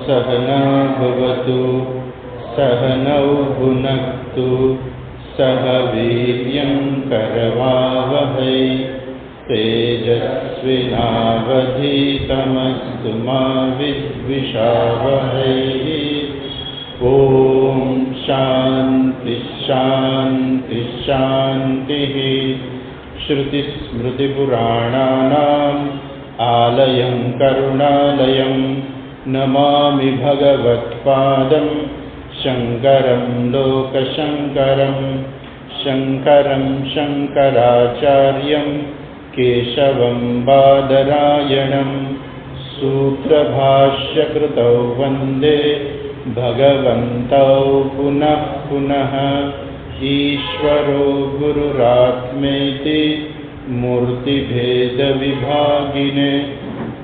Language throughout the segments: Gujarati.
सहना भवतु सहनौ भुनक्तु सह वीर्यं करवावहै तेजस्विनावधीतमस्तु मा विद्विषावहै। ॐ शान्ति शान्ति शान्तिः। श्रुतिस्मृतिपुराणानाम् आलयं करुणालयं नमामि भगवत्पादं शङ्करं लोकशङ्करं। शङ्करं शङ्कराचार्यं केशवं बादरायणं सूत्रभाष्यकृतौ वन्दे भगवन्तौ पुनः पुनः। ईश्वरो गुरुरात्मेति मूर्तिभेदविभागिने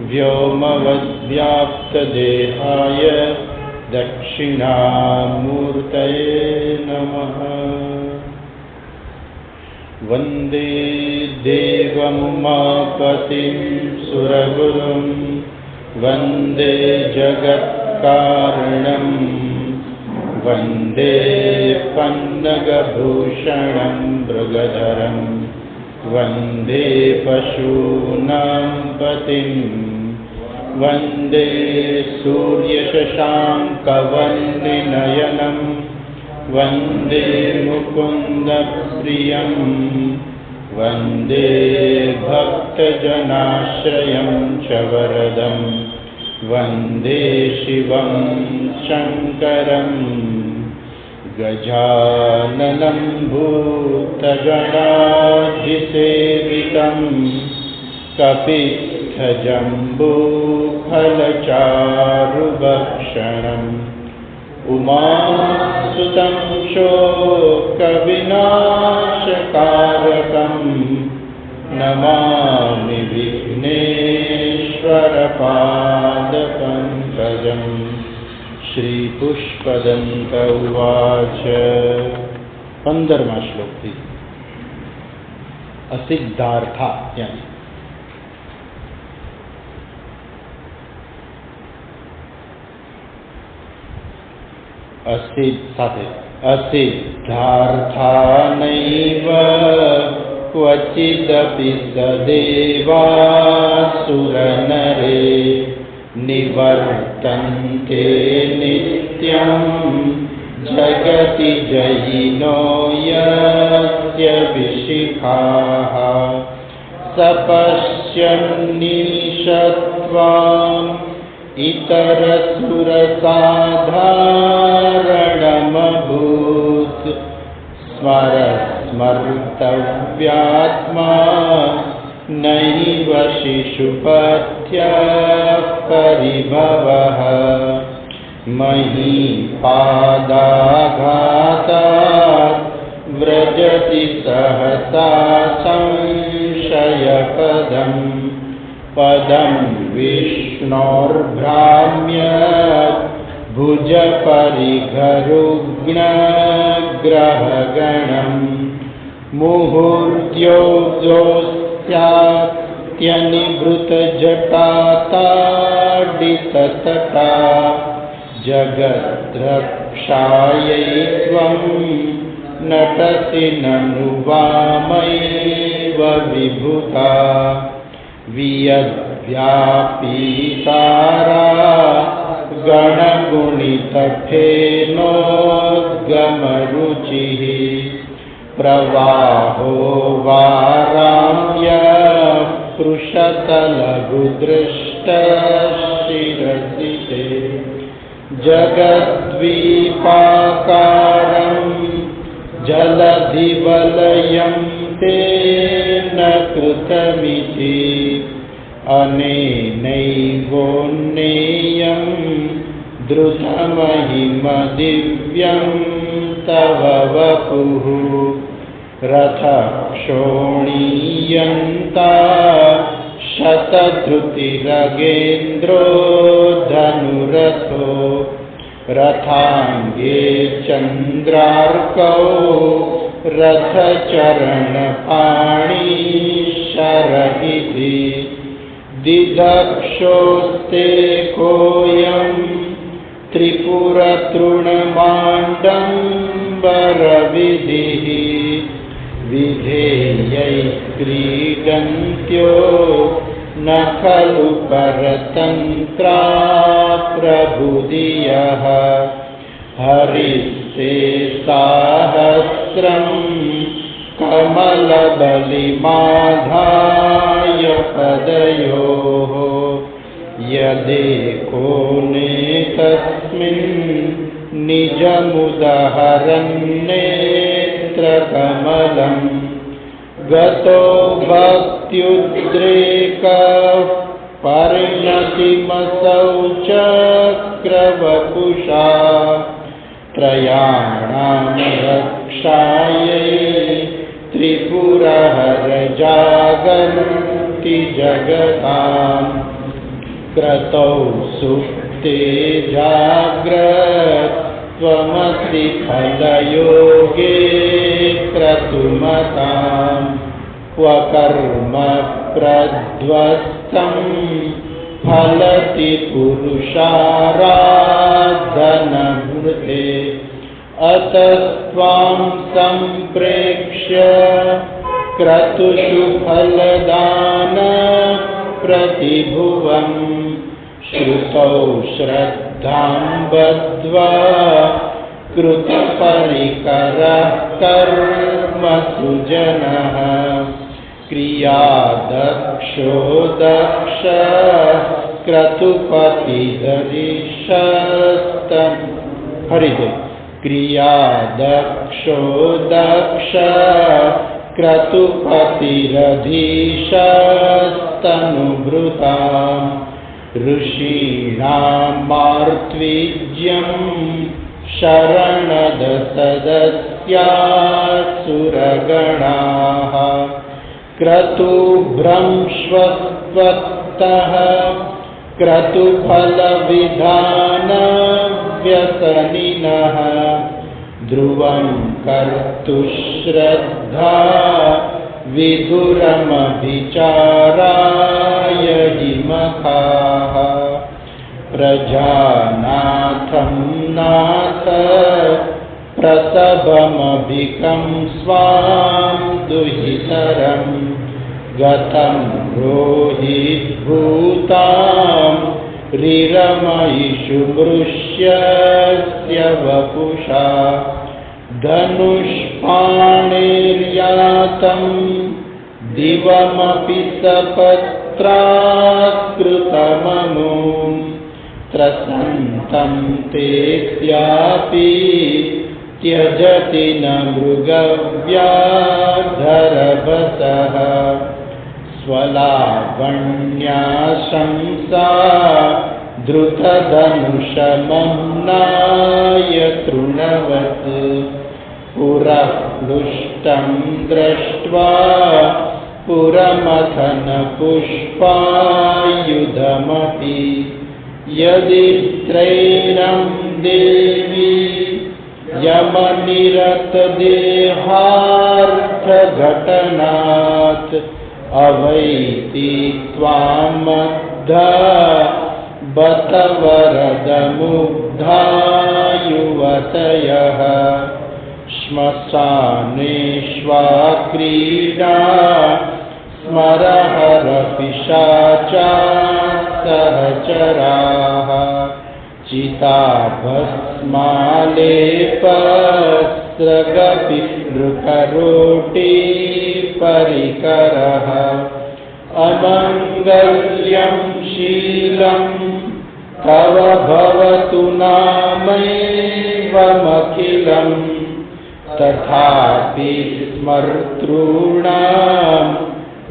व्योमवद्व्याप्तदेहाय दक्षिणामूर्तये नमः। वन्दे देवमुमापतिं सुरगुरुं वन्दे जगत्कारणं वन्दे पन्नगभूषणं मृगधरं वन्दे पशूनां पतिं वन्दे सूर्यशशाङ्कवर्णनयनं वन्दे मुकुन्दप्रियं वन्दे भक्तजनाश्रयं च वरदं वन्दे शिवं शङ्करं। गजाननं भूतगणाधिसेवितं कपित्थजम्बूफलचारुभक्षणम् उमासुतं शोकविनाशकारकं नमामि विघ्नेश्वरपादपङ्कजं। श्रीपुष्पदन्त उवाच। 15वां श्लोक थी असिद्धार्था यानी असिद्धार्था नैव क्वचिदपि सदेवासुरनरे निवर्तन्ते नित्यं जगति जयिनो यस्य विशिखाः सपश्यन्नीशत्वाम् इतरसुरसाधारणमभूत् स्मर्तव्यात्मा नैव शिशुपथ्यः परिभवः महीपादाघातात् व्रजति सहसा संशयपदम् पदं विष्णोर्भ्राम्यत् भुजपरिघरुग्णग्रहगणं मुहूर्त्योऽस्यात्यनिभृतजटाताडिततटा जगद्रक्षायै त्वं नटसि ननु वामैव विभुता वियद्व्यापीतारा गणगुणितफेनोद्गमरुचिः प्रवाहो वाराम्य पृषतलघुदृष्टशिरसि ते जगद्वीपाकारं जलधिवलयं तेन कृतमिति अनेनैवोन्नेयं द्रुतमहिमदिव्यं तव वपुः रथक्षोणीयन्ता शतधृतिरगेन्द्रो धनुरथो रथाङ्गे चन्द्रार्कौ रथचरणपाणी शरहिधि दिदक्षोस्ते कोऽयं त्रिपुरतृणमाण्डम्बरविधिः विधेयैः क्रीडन्त्यो न खलु परतन्त्रा प्रभुधियः हरिस्ते साहस्रं कमलबलिमाधाय पदयोः यदेकोनेकस्मिन् निजमुदहरन्नेत्रकमलम् गतो भक्त्युद्रेकः परिणतिमसौ चक्रवपुषा त्रयाणां रक्षायै त्रिपुरहरजागन्ति जगताम् क्रतौ सुप्ते जाग्रत्वमसि फलयोगे क्रतुमताम् क्व कर्म प्रध्वस्तं फलति पुरुषाराधनमृते अतस्त्वां सम्प्रेक्ष्य क्रतुषु फलदान प्रतिभुवम् श्रुतौ श्रद्धां बद्ध्वा कृतपरिकरः कर्मसु जनः क्रियादक्षो दक्ष क्रतुपतिदरिशस्तन हरिजय क्रियादक्षो दक्ष क्रतुपतिरधीशस्तनुभृताम् ऋषीणां मार्त्वीज्यं शरणदसदस्यासुरगणाः क्रतुभ्रंश्वत्वतः क्रतुफलविधानव्यसनिनः ध्रुवं कर्तुश्रद्धा विधुरमभिचाराय हिमखाः प्रजानाथं नाथ प्रसभमभिकं स्वां दुहितरं गतं रोहिद्भूतां रिरमयिषु मृष्यस्य वपुषा धनुष्पाणिर्यातं दिवमपि सपत्रात्कृतममुं त्रसन्तं तेऽस्यापि त्यजति न मृगव्याधरभसः स्वलावण्याशंसा धृतधनुषमम्नाय तृणवत् पुरः प्लुष्टं दृष्ट्वा पुरमथनपुष्पायुधमपि यदि त्रैणं देवी यमनिरतदेहार्थघटनात् अवैति त्वामद्धा बत वरदमुग्धा युवतयः श्मशानेष्वा क्रीडा स्मरहरपिशाचा सहचराः चिताभस्मालेपस्रगपि नृकरोटी परिकरः अमङ्गल्यं शीलं तव भवतु नामैवमखिलम् तथापि स्मर्तॄणां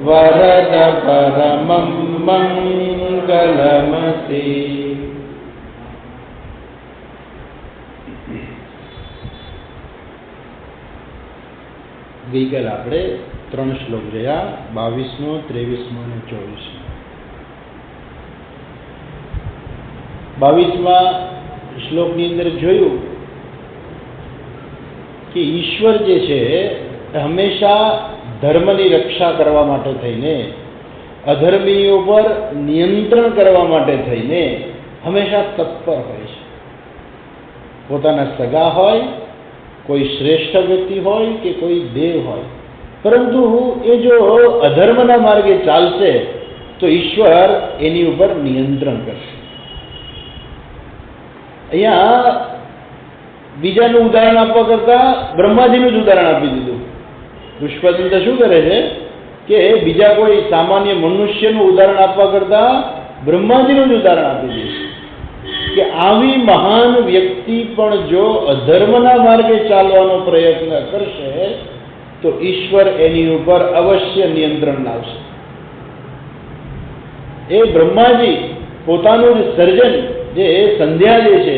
वरद परमं मङ्गलमसि। ગઈકાલ આપણે 3 શ્લોક જોયા, 22મો, 23મો અને 24મો. 22મા શ્લોકની અંદર જોયું કે ઈશ્વર જે છે હંમેશા ધર્મની રક્ષા કરવા માટે થઈને, અધર્મીઓ પર નિયંત્રણ કરવા માટે થઈને હંમેશા તત્પર હોય છે. પોતાના સગા હોય, કોઈ શ્રેષ્ઠ વ્યક્તિ હોય કે કોઈ દેવ હોય, પરંતુ એ જો અધર્મના માર્ગે ચાલશે તો ઈશ્વર એની ઉપર નિયંત્રણ કરશે. અહીંયા બીજાનું ઉદાહરણ આપવા કરતા બ્રહ્માજીનું જ ઉદાહરણ આપી દીધું. પુષ્પદંત શું કરે છે કે બીજા કોઈ સામાન્ય મનુષ્યનું ઉદાહરણ આપવા કરતા બ્રહ્માજીનું જ ઉદાહરણ આપી દીધું કે આવી મહાન વ્યક્તિ પણ જો અધર્મના માર્ગે ચાલવાનો પ્રયત્ન કરશે તો ઈશ્વર એની ઉપર અવશ્ય નિયંત્રણ લાવશે. એ બ્રહ્માજી પોતાનું જ સર્જન જે સંધ્યા જે છે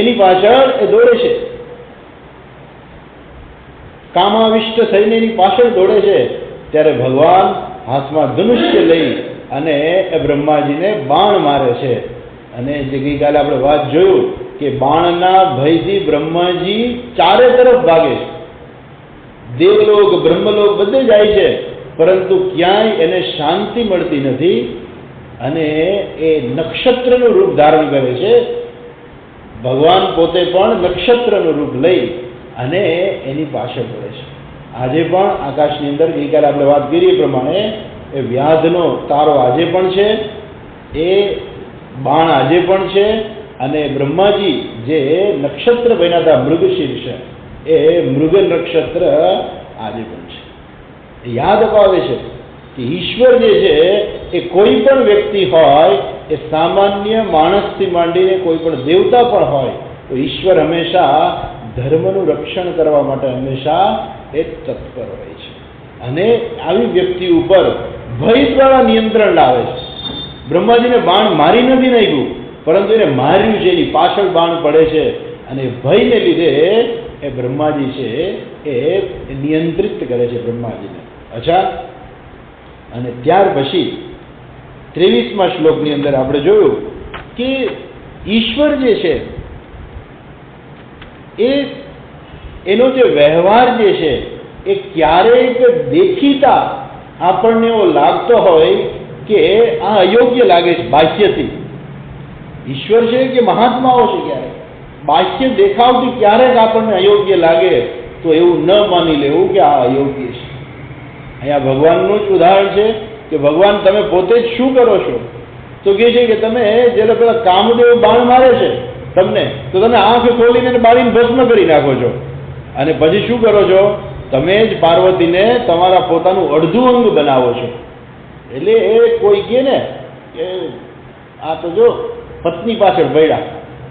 એની પાછળ એ દોડે છે, કામાવિષ્ટ થઈને એની પાછળ દોડે છે, ત્યારે ભગવાન હાથમાં ધનુષ્ય લઈ અને એ બ્રહ્માજીને બાણ મારે છે. અને જે ગઈકાલે આપણે વાત જોયું કે બાણના ભયથી બ્રહ્માજી ચારે તરફ ભાગે છે, દેવલોક બ્રહ્મલોક બધે જાય છે, પરંતુ ક્યાંય એને શાંતિ મળતી નથી અને એ નક્ષત્રનું રૂપ ધારણ કરે છે. ભગવાન પોતે પણ નક્ષત્રનું રૂપ લઈ અને એની પાછળ પડે છે. આજે પણ આકાશની અંદર ગઈકાલે આપણે વાત કરી એ પ્રમાણે એ વ્યાધનો તારો આજે પણ છે, એ બાણ આજે પણ છે, અને બ્રહ્માજી જે નક્ષત્ર બન્યા હતા મૃગશીર્ષ, એ મૃગ નક્ષત્ર આજે પણ છે. યાદ અપાવે છે કે ઈશ્વર જે છે એ કોઈ પણ વ્યક્તિ હોય, એ સામાન્ય માણસથી માંડીને કોઈ પણ દેવતા પણ હોય, તો ઈશ્વર હંમેશા ધર્મનું રક્ષણ કરવા માટે હંમેશા એ તત્પર હોય છે. અને આવી વ્યક્તિ ઉપર ભય દ્વારા નિયંત્રણ લાવે છે. બ્રહ્માજીને બાણ મારી નથી નાખ્યું, પરંતુ એને માર્યું છે, એની પાછળ બાણ પડે છે, અને ભયને લીધે એ બ્રહ્માજી છે એ નિયંત્રિત કરે છે બ્રહ્માજીને. અચ્છા, અને ત્યાર પછી 23મા શ્લોકની અંદર આપણે જોયું કે ઈશ્વર જે છે એનો જે વ્યવહાર જે છે એ ક્યારેક દેખીતા આપણને એવો લાગતો હોય કે આ અયોગ્ય લાગે છે બાહ્યથી. ઈશ્વર છે કે મહાત્માઓ છે, ક્યારેક બાહ્ય દેખાવથી ક્યારેક આપણને અયોગ્ય લાગે તો એવું ન માની લેવું કે આ અયોગ્ય છે. અહીંયા ભગવાનનું જ ઉદાહરણ છે કે ભગવાન તમે પોતે જ શું કરો છો? તો કહે છે કે તમે જ્યારે પેલા કામદેવ બાણ મારે છે તમને, તો તમે આંખ ખોલીને બાળીને ભસ્મ કરી નાખો છો, અને પછી શું કરો છો? તમે જ પાર્વતીને તમારા પોતાનું અડધું અંગ બનાવો છો. એટલે એ કોઈ કહે ને કે આ તો જો પત્ની પાછળ પડ્યા,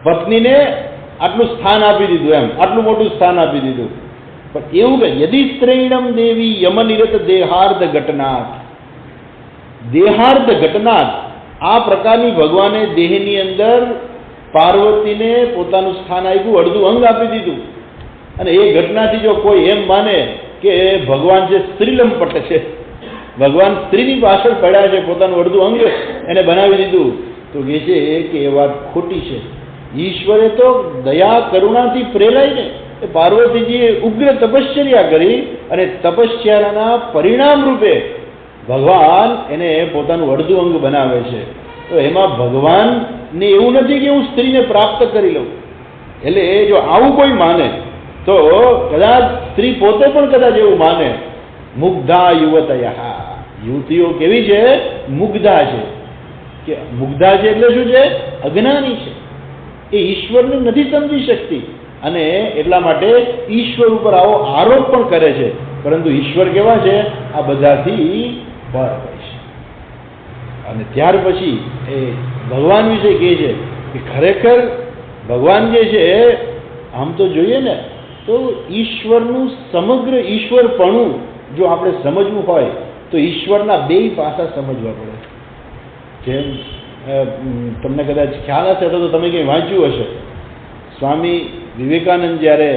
પત્નીને આટલું સ્થાન આપી દીધું, એમ આટલું મોટું સ્થાન આપી દીધું. પણ એવું કે યદિ સ્ત્રૈણમ દેવી યમનિરત દેહાર્ધ ઘટનાથ, દેહાર્ધ ઘટનાથ, આ પ્રકારની ભગવાને દેહની અંદર પાર્વતીને પોતાનું સ્થાન આપ્યું, અડધું અંગ આપી દીધું. અને એ ઘટનાથી જો કોઈ એમ માને કે ભગવાન જે સ્ત્રીલંપટ છે, ભગવાન સ્ત્રીની પાછળ પડ્યા છે, પોતાનું અડધું અંગ એને બનાવી દીધું, તો કહે છે કે એ વાત ખોટી છે. ઈશ્વરે તો દયા કરુણાથી પ્રેરાઈને એ પાર્વતીજીએ ઉગ્ર તપશ્ચર્યા કરી, અને તપશ્ચર્યાના પરિણામ રૂપે ભગવાન એને પોતાનું અડધું અંગ બનાવે છે. તો એમાં ભગવાનને એવું નથી કે હું સ્ત્રીને પ્રાપ્ત કરી લઉં. એટલે જો આવું કોઈ માને તો કદાચ સ્ત્રી પોતે પણ કદાચ એવું માને. મુગ્ધા યુવતયા, યુવતીઓ કેવી છે? મુગ્ધા છે. કે મુગ્ધા છે એટલે શું છે? અજ્ઞાની છે, એ ઈશ્વરને નથી સમજી શકતી, અને એટલા માટે ઈશ્વર ઉપર આવો આરોપ પણ કરે છે. પરંતુ ઈશ્વર કેવા છે? આ બધાથી પર હોય છે. અને ત્યાર પછી એ ભગવાન વિશે કહે છે કે ખરેખર ભગવાન જે છે, આમ તો જોઈએ ને તો ઈશ્વરનું સમગ્ર ઈશ્વરપણું જો આપણે સમજવું હોય તો ઈશ્વરના બે પાસા સમજવા પડે. જેમ તમને કદાચ ખ્યાલ હશે અથવા તો તમે કંઈ વાંચ્યું હશે, સ્વામી વિવેકાનંદ જ્યારે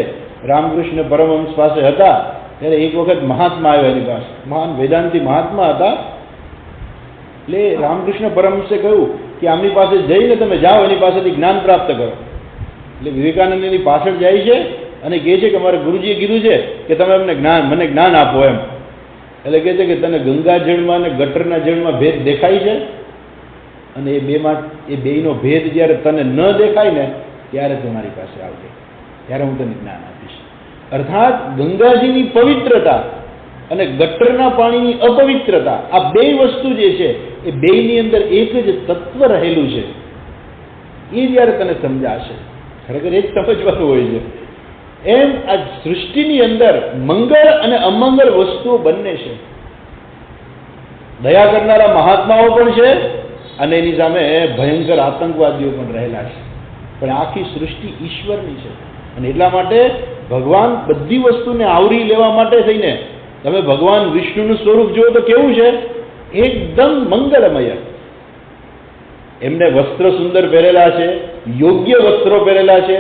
રામકૃષ્ણ પરમહંસ પાસે હતા ત્યારે એક વખત મહાત્મા આવ્યા એની પાસે, મહાન વેદાંતી મહાત્મા હતા. એટલે રામકૃષ્ણ પરમહંસે કહ્યું કે આમની પાસે જઈને તમે જાઓ, એની પાસેથી જ્ઞાન પ્રાપ્ત કરો. એટલે વિવેકાનંદ એની પાછળ જાય છે અને કહે છે કે અમારા ગુરુજીએ કીધું છે કે તમે મને જ્ઞાન આપો એમ. એટલે કહે છે કે તને ગંગા જળમાં અને ગટરના જળમાં ભેદ દેખાય છે, અને એ બેનો ભેદ જ્યારે તને ન દેખાય ને ત્યારે તું મારી પાસે આવજે, ત્યારે હું તને જ્ઞાન આપીશ. અર્થાત ગંગાજીની પવિત્રતા અને ગટરના પાણીની અપવિત્રતા, આ બે વસ્તુ જે છે એ બેયની અંદર એક જ તત્વ રહેલું છે. એ જ્યારે તને સમજાશે, ખરેખર એ જ સમજવાનું હોય છે. એમ આ સૃષ્ટિની અંદર મંગળ અને અમંગળ વસ્તુઓ બંને છે. દયા કરનારા મહાત્માઓ પણ છે અને એની સામે ભયંકર આતંકવાદીઓ પણ રહેલા છે. પણ આખી સૃષ્ટિ ઈશ્વરની છે અને એટલા માટે ભગવાન બધી વસ્તુને આવરી લેવા માટે થઈને, તમે ભગવાન વિષ્ણુનું સ્વરૂપ જુઓ તો કેવું છે, એકદમ મંગળમય. એમને વસ્ત્ર સુંદર પહેરેલા છે, યોગ્ય વસ્ત્રો પહેરેલા છે,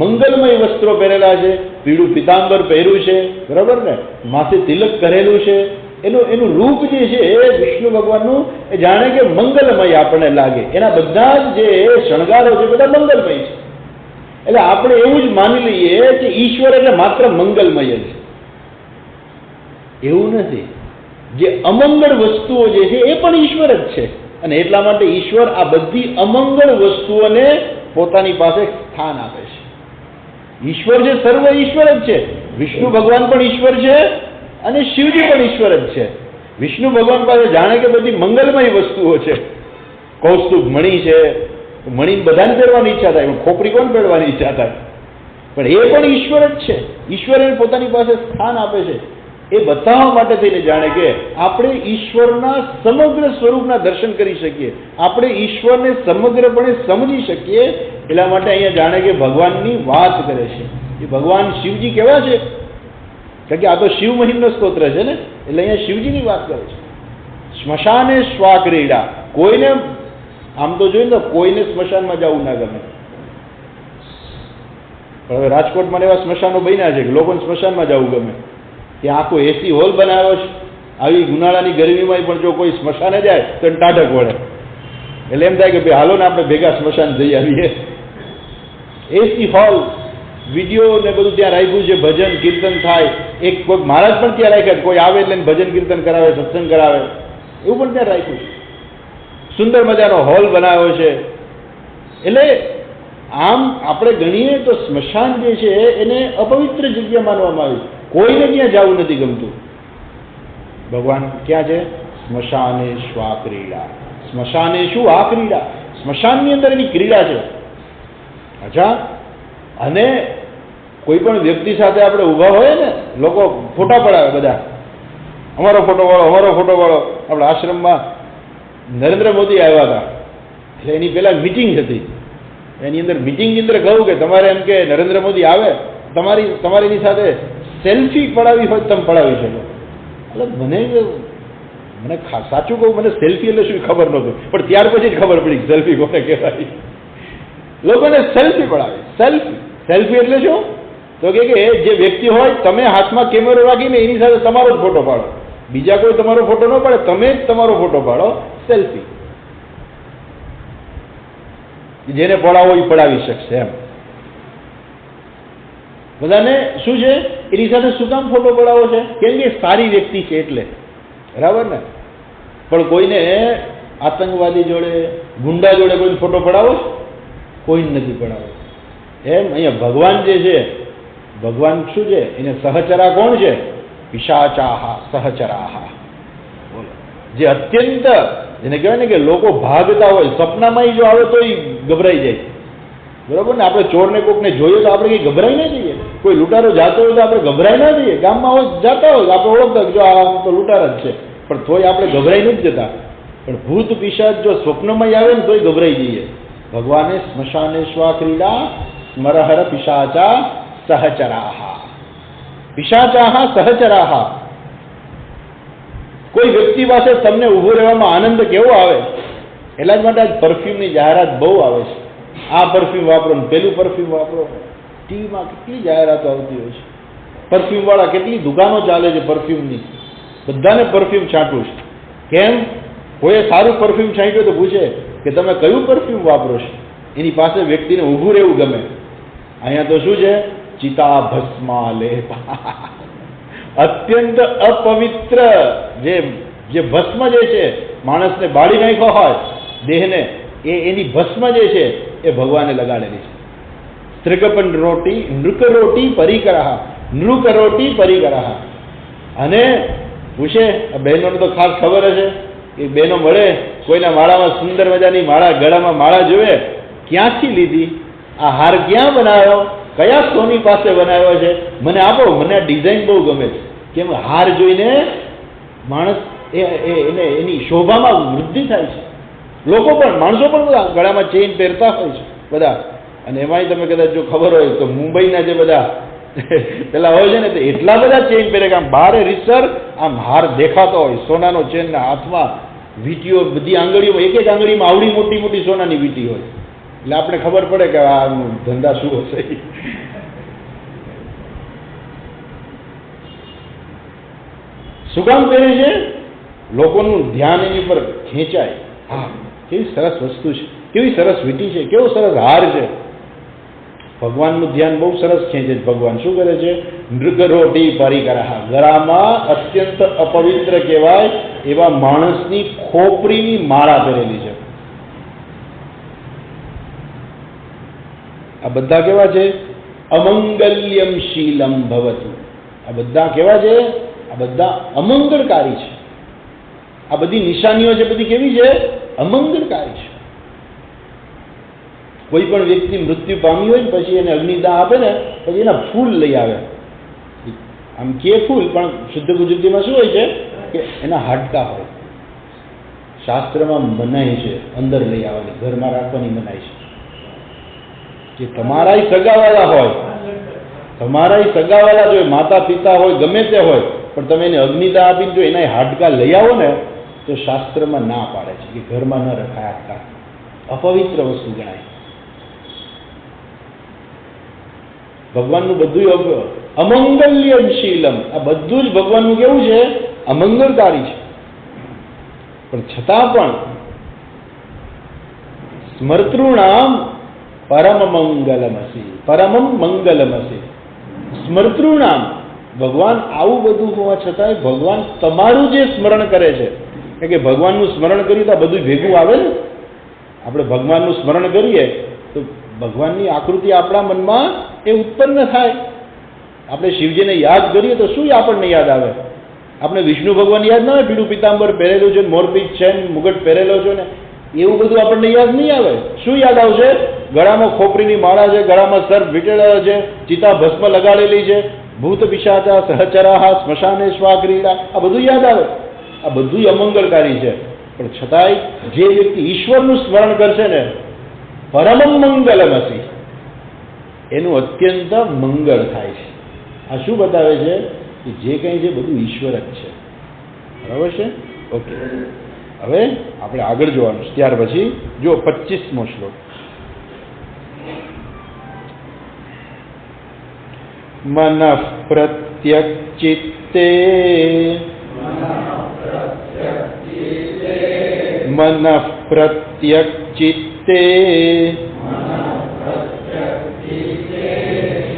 મંગલમય વસ્ત્રો પહેરેલા છે, પીળું પિતાંબર પહેર્યું છે, બરાબર ને, માથે તિલક કરેલું છે. એનું રૂપ જે છે એ વિષ્ણુ ભગવાનનું એ જાણે કે મંગલમય આપણને લાગે. એના બધા જ જે શણગારો છે બધા મંગલમય છે. એટલે આપણે એવું જ માની લઈએ કે ઈશ્વર એટલે માત્ર મંગલમય જ. એવું નથી. જે અમંગળ વસ્તુઓ જે છે એ પણ ઈશ્વર જ છે અને એટલા માટે ઈશ્વર આ બધી અમંગળ વસ્તુઓને પોતાની પાસે સ્થાન આપે છે. ઈશ્વર જે સર્વ ઈશ્વર જ છે. વિષ્ણુ ભગવાન પણ ઈશ્વર છે અને શિવજી પણ ઈશ્વર જ છે. વિષ્ણુ ભગવાન પાસે જાણે કે બધી મંગલમય વસ્તુઓ છે. કૌસ્તુભ મણી છે, મણી બધાને પહેરવાની ઈચ્છા થાય, ખોપરી કોણ પહેરવાની ઈચ્છા થાય, પણ એ પણ ઈશ્વર જ છે. ઈશ્વર એને પોતાની પાસે સ્થાન આપે છે. એ બતાવવા માટે થઈને જાણે કે આપણે ઈશ્વરના સમગ્ર સ્વરૂપના દર્શન કરી શકીએ, આપણે ઈશ્વરને સમગ્રપણે સમજી શકીએ. એટલા માટે અહીંયા જાણે કે ભગવાનની વાત કરે છે. એ ભગવાન શિવજી કેવા છે, કારણ કે આ તો શિવ મહિમનો સ્તોત્ર છે ને, એટલે અહીંયા શિવજીની વાત કરે છે. સ્મશાને શ્વાક્રીડા. કોઈને આમ તો જોઈએ ને, કોઈને સ્મશાનમાં જવું ના ગમે. પણ હવે રાજકોટમાં એવા સ્મશાનો બન્યા છે કે લોકોને સ્મશાનમાં જવું ગમે. ત્યાં આખો એસી હોલ બનાવ્યો છે. આવી ઉનાળાની ગરમીમાં પણ જો કોઈ સ્મશાને જાય તો ટાઢક વળે. એટલે એમ થાય કે ભાઈ હાલો ને આપણે ભેગા સ્મશાન જઈ આવીએ. એસી હોલ, વિડીયો ને બધું ત્યાં રાખ્યું છે, ભજન કીર્તન થાય. એક કોઈ મહારાજ પણ ત્યાં રાખ્યા, કોઈ આવે એટલે ભજન કીર્તન કરાવે, સત્સંગ કરાવે, એવું પણ ત્યાં રાખ્યું છે. સુંદર મજાનો હોલ બનાવ્યો છે. એટલે આમ આપણે ગણીએ તો સ્મશાન જે છે એને અપવિત્ર જગ્યા માનવામાં આવી. કોઈને ત્યાં જવું નથી ગમતું. ભગવાન ક્યાં છે? સ્મશાને શ્વા ક્રીડા. સ્મશાને શું? આ ક્રીડા. સ્મશાનની અંદર એની ક્રીડા છે. અચ્છા, અને કોઈ પણ વ્યક્તિ સાથે આપણે ઊભા હોય ને, લોકો ફોટા પડાવે બધા, અમારો ફોટો વાળો, અમારો ફોટો વાળો. આપણા આશ્રમમાં નરેન્દ્ર મોદી આવ્યા હતા, એટલે એની પહેલા મિટિંગ હતી. એની અંદર મિટિંગની અંદર કહ્યું કે તમારે એમ કે નરેન્દ્ર મોદી આવે, તમારીની સાથે સેલ્ફી પડાવી હોય તમે પડાવી શકો. એટલે મને સાચું કહું, મને સેલ્ફી એટલે શું ખબર નહોતું, પણ ત્યાર પછી જ ખબર પડી સેલ્ફી કોને કહેવાય. લોકોને સેલ્ફી પડાવી. સેલ્ફી એટલે શું? તો કે જે વ્યક્તિ હોય, તમે હાથમાં કેમેરો રાખીને એની સાથે તમારો જ ફોટો પાડો, બીજા કોઈ તમારો ફોટો ન પાડે, તમે જ તમારો ફોટો પાડો. સેલ્ફી. જેને પડાવો એ પડાવી શકશે એમ. બધાને શું છે, એની સાથે શું કામ ફોટો પડાવો છે? કેમ કે સારી વ્યક્તિ છે એટલે, બરાબર ને. પણ કોઈને આતંકવાદી જોડે, ગુંડા જોડે કોઈને ફોટો પડાવો છે? કોઈ નથી પડાવો. એમ અહીંયા ભગવાન જે છે, ભગવાન શું છે, એને સહચરા કોણ છે? પિશાચાહા સહચરાહા. બોલો, જે અત્યંત, જેને કહેવાય ને કે લોકો ભાગતા હોય, સપનામાં જો આવે તો એ ગભરાઈ જાય, બરાબર ને. આપણે ચોરને કોકને જોઈએ તો આપણે કંઈ ગભરાઈ ના જઈએ. કોઈ લૂંટારો જાતો હોય તો આપણે ગભરાઈ ના જઈએ. ગામમાં હોય જતા હોય આપણે ઓળખતા જો આ તો લૂંટાર જ છે, પણ તોય આપણે ગભરાઈ નથી જતા. પણ ભૂત પિશાચ જો સ્વપ્નમાં આવે ને તોય ગભરાઈ જઈએ. ભગવાને સ્મશાને શ્વા ક્રીડા સ્મરહર પિશાચા સહચરાહા. પિશાચાહા સહચરાહા. કોઈ વ્યક્તિ પાસે તમને ઊભો રહેવામાં આનંદ કેવો આવે. એટલા જ માટે આજ પરફ્યુમની જાહેરાત બહુ આવે છે. આ પરફ્યુમ વાપરો ને પેલું પરફ્યુમ વાપરો. ટીવીમાં કેટલી જાહેરાતો આવતી હોય છે. પરફ્યુમ વાળા કેટલી દુકાનો ચાલે છે પરફ્યુમની. બધાને પરફ્યુમ છાંટવું છે. કેમ? કોઈએ સારું પરફ્યુમ છાંટ્યું તો પૂછે કે તમે કયું પરફ્યુમ વાપરો છો. એની પાસે વ્યક્તિને ઊભું રહેવું ગમે. અહીંયા તો શું છે? ચિતા ભસ્મા લેપ. અત્યંત અપવિત્ર જે ભસ્મ જે છે, માણસને બાળી નાખ્યો હોય દેહને, એની ભસ્મ જે છે એ ભગવાને લગાડેલી છે. ત્રિગપન નૃકરોટી પરિકરઃ. અને પૂછે, બહેનોને તો ખાસ ખબર હશે કે બહેનો મળે, કોઈના માળામાં સુંદર મજાની માળા, ગળામાં માળા જોવે, ક્યાંથી લીધી, આ હાર ક્યાં બનાવ્યો, કયા સોની પાસે બનાવ્યો છે, મને આપો, મને આ ડિઝાઇન બહુ ગમે છે. કેમ? હાર જોઈને માણસ એને એની શોભામાં વૃદ્ધિ થાય છે. લોકો પણ, માણસો પણ બધા ગળામાં ચેઇન પહેરતા હોય છે બધા. અને એમાંય તમે કદાચ જો ખબર હોય તો મુંબઈના જે બધા પેલા હોય છે ને, તો એટલા બધા ચેઇન પહેરે કે આમ બારે રીસર આમ હાર દેખાતો હોય, સોનાનો ચેનના હાથમાં, વીંટીઓ બધી આંગળીઓમાં, એક આંગળીમાં આવડી મોટી મોટી સોનાની વીંટી હોય. એટલે આપણે ખબર પડે કે આ ધંધા શું હશે. શું કામ પહેરે છે? લોકોનું ધ્યાન એની પર ખેંચાય. હા, કેવી સરસ વસ્તુ છે, કેવી સરસ વીંટી છે, કેવો સરસ હાર છે. ભગવાનનું ધ્યાન બહુ સરસ ખેંચે છે. ભગવાન શું કરે છે? નૃકરોટી પરિકરઃ. ગળામાં અત્યંત અપવિત્ર કહેવાય એવા માણસની ખોપરીની માળા પહેરેલી છે. આ બધા કેવા છે? અમંગલ્યમ શીલમ ભવતુ. આ બધા કેવા છે? આ બધા અમંગળકારી છે. આ બધી નિશાનીઓ છે, બધી કેવી છે? અમંગળકારી છે. કોઈ પણ વ્યક્તિ મૃત્યુ પામી હોય ને પછી એને અગ્નિદાહ આપે ને, પછી એના ફૂલ લઈ આવે. આમ કે ફૂલ, પણ શુદ્ધ ગુજરાતીમાં શું હોય છે કે એના હાડકા હોય. શાસ્ત્રમાં મનાઈ છે અંદર લઈ આવવાની, ઘરમાં રાખવાની મનાઈ છે. કે તમારાય સગાવાલા હોય, તમારાય સગાવાલા જો માતા પિતા હોય, ગમે તે હોય, પણ તમે એને અગ્નિદાહ આપીને જો એના હાડકા લઈ આવો ને, તો શાસ્ત્રમાં ના પાડે છે કે ઘરમાં ન રખાય હાડકા, અપવિત્ર વસ્તુ ગણાય. ભગવાનનું બધું અમંગલ્યશીલમ, આ બધું જ ભગવાનનું કેવું છે? અમંગળકારી છે. પણ છતાં પણ સ્મર્તૃણામ પરમ મંગલમસી, પરમમ મંગલમસી. સ્મર્તૃણામ, ભગવાન આવું બધું હોવા છતાંય ભગવાન તમારું જે સ્મરણ કરે છે, કે ભગવાનનું સ્મરણ કર્યું તો આ બધું ભેગું આવે ને. આપણે ભગવાનનું સ્મરણ કરીએ તો ભગવાનની આકૃતિ આપણા મનમાં એ ઉત્પન્ન થાય. આપણે શિવજીને યાદ કરીએ તો શું આપણને યાદ આવે? આપણે વિષ્ણુ ભગવાન યાદ ના આવે? પીળું પિતાંબર પહેરેલું છે, મોરપીંછ છે, મુગટ પહેરેલો છે ને, એવું બધું આપણને યાદ નહીં આવે. શું યાદ આવશે? ગળામાં ખોપરીની માળા છે, ગળામાં સર્પ વીંટેલા છે, ચિતા ભસ્મ લગાડેલી છે, ભૂત પિશાચા સહચરાહા સ્મશાને શ્વાક્રીડા, આ બધું યાદ આવે. આ બધું અમંગળકારી છે. પણ છતાંય જે વ્યક્તિ ઈશ્વરનું સ્મરણ કરશે ને, પરમમ મંગલમસી, એનું અત્યંત મંગળ થાય છે. આ શું બતાવે છે? કે જે કંઈ છે બધું ઈશ્વર જ છે. બરાબર છે? ઓકે, હવે આપણે આગળ જોવાનું છે. ત્યાર પછી જો 25મો શ્લોક. મનઃ પ્રત્યક ચિત્તે, મનઃ પ્રત્યક ચિત્તે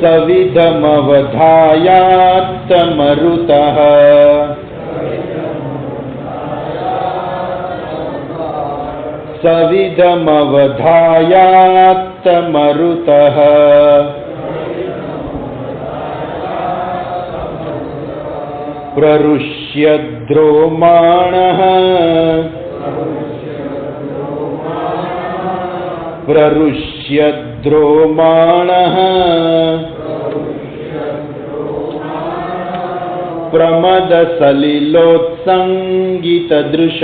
સવિધમવધાયાત્તમરુતઃ, સવિધમવધાયાત્તમરુતઃ, પ્રરુષ્યદ્રોમાણઃ, પ્રરુષ્યદ્રોમાણઃ, પ્રમદસલિલોત્સંગિતદૃશઃ,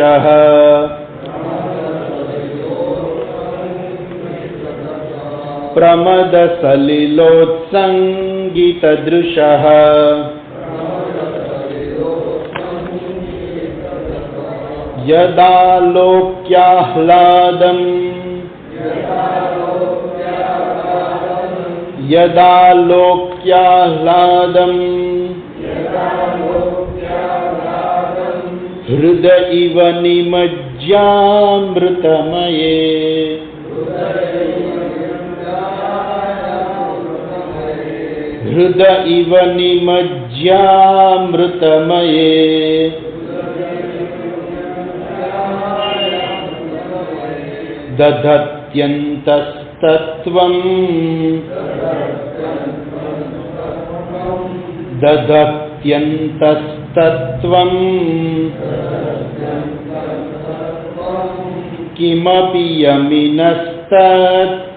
પ્રમદસલિલોત્સંગિતદૃશઃ, યદા લોક્યાહ્લાદં, યદા લોક્યાહ્લાદં હૃદ ઇવ નિમજ્જામૃતમયે, હૃદ ઇવ નિમજ્જામૃતમયે, દધત્યંતસ્તનયૈ તત્વં દધત્યંતસ્તત્વં કિમપિ યમિનસ્તત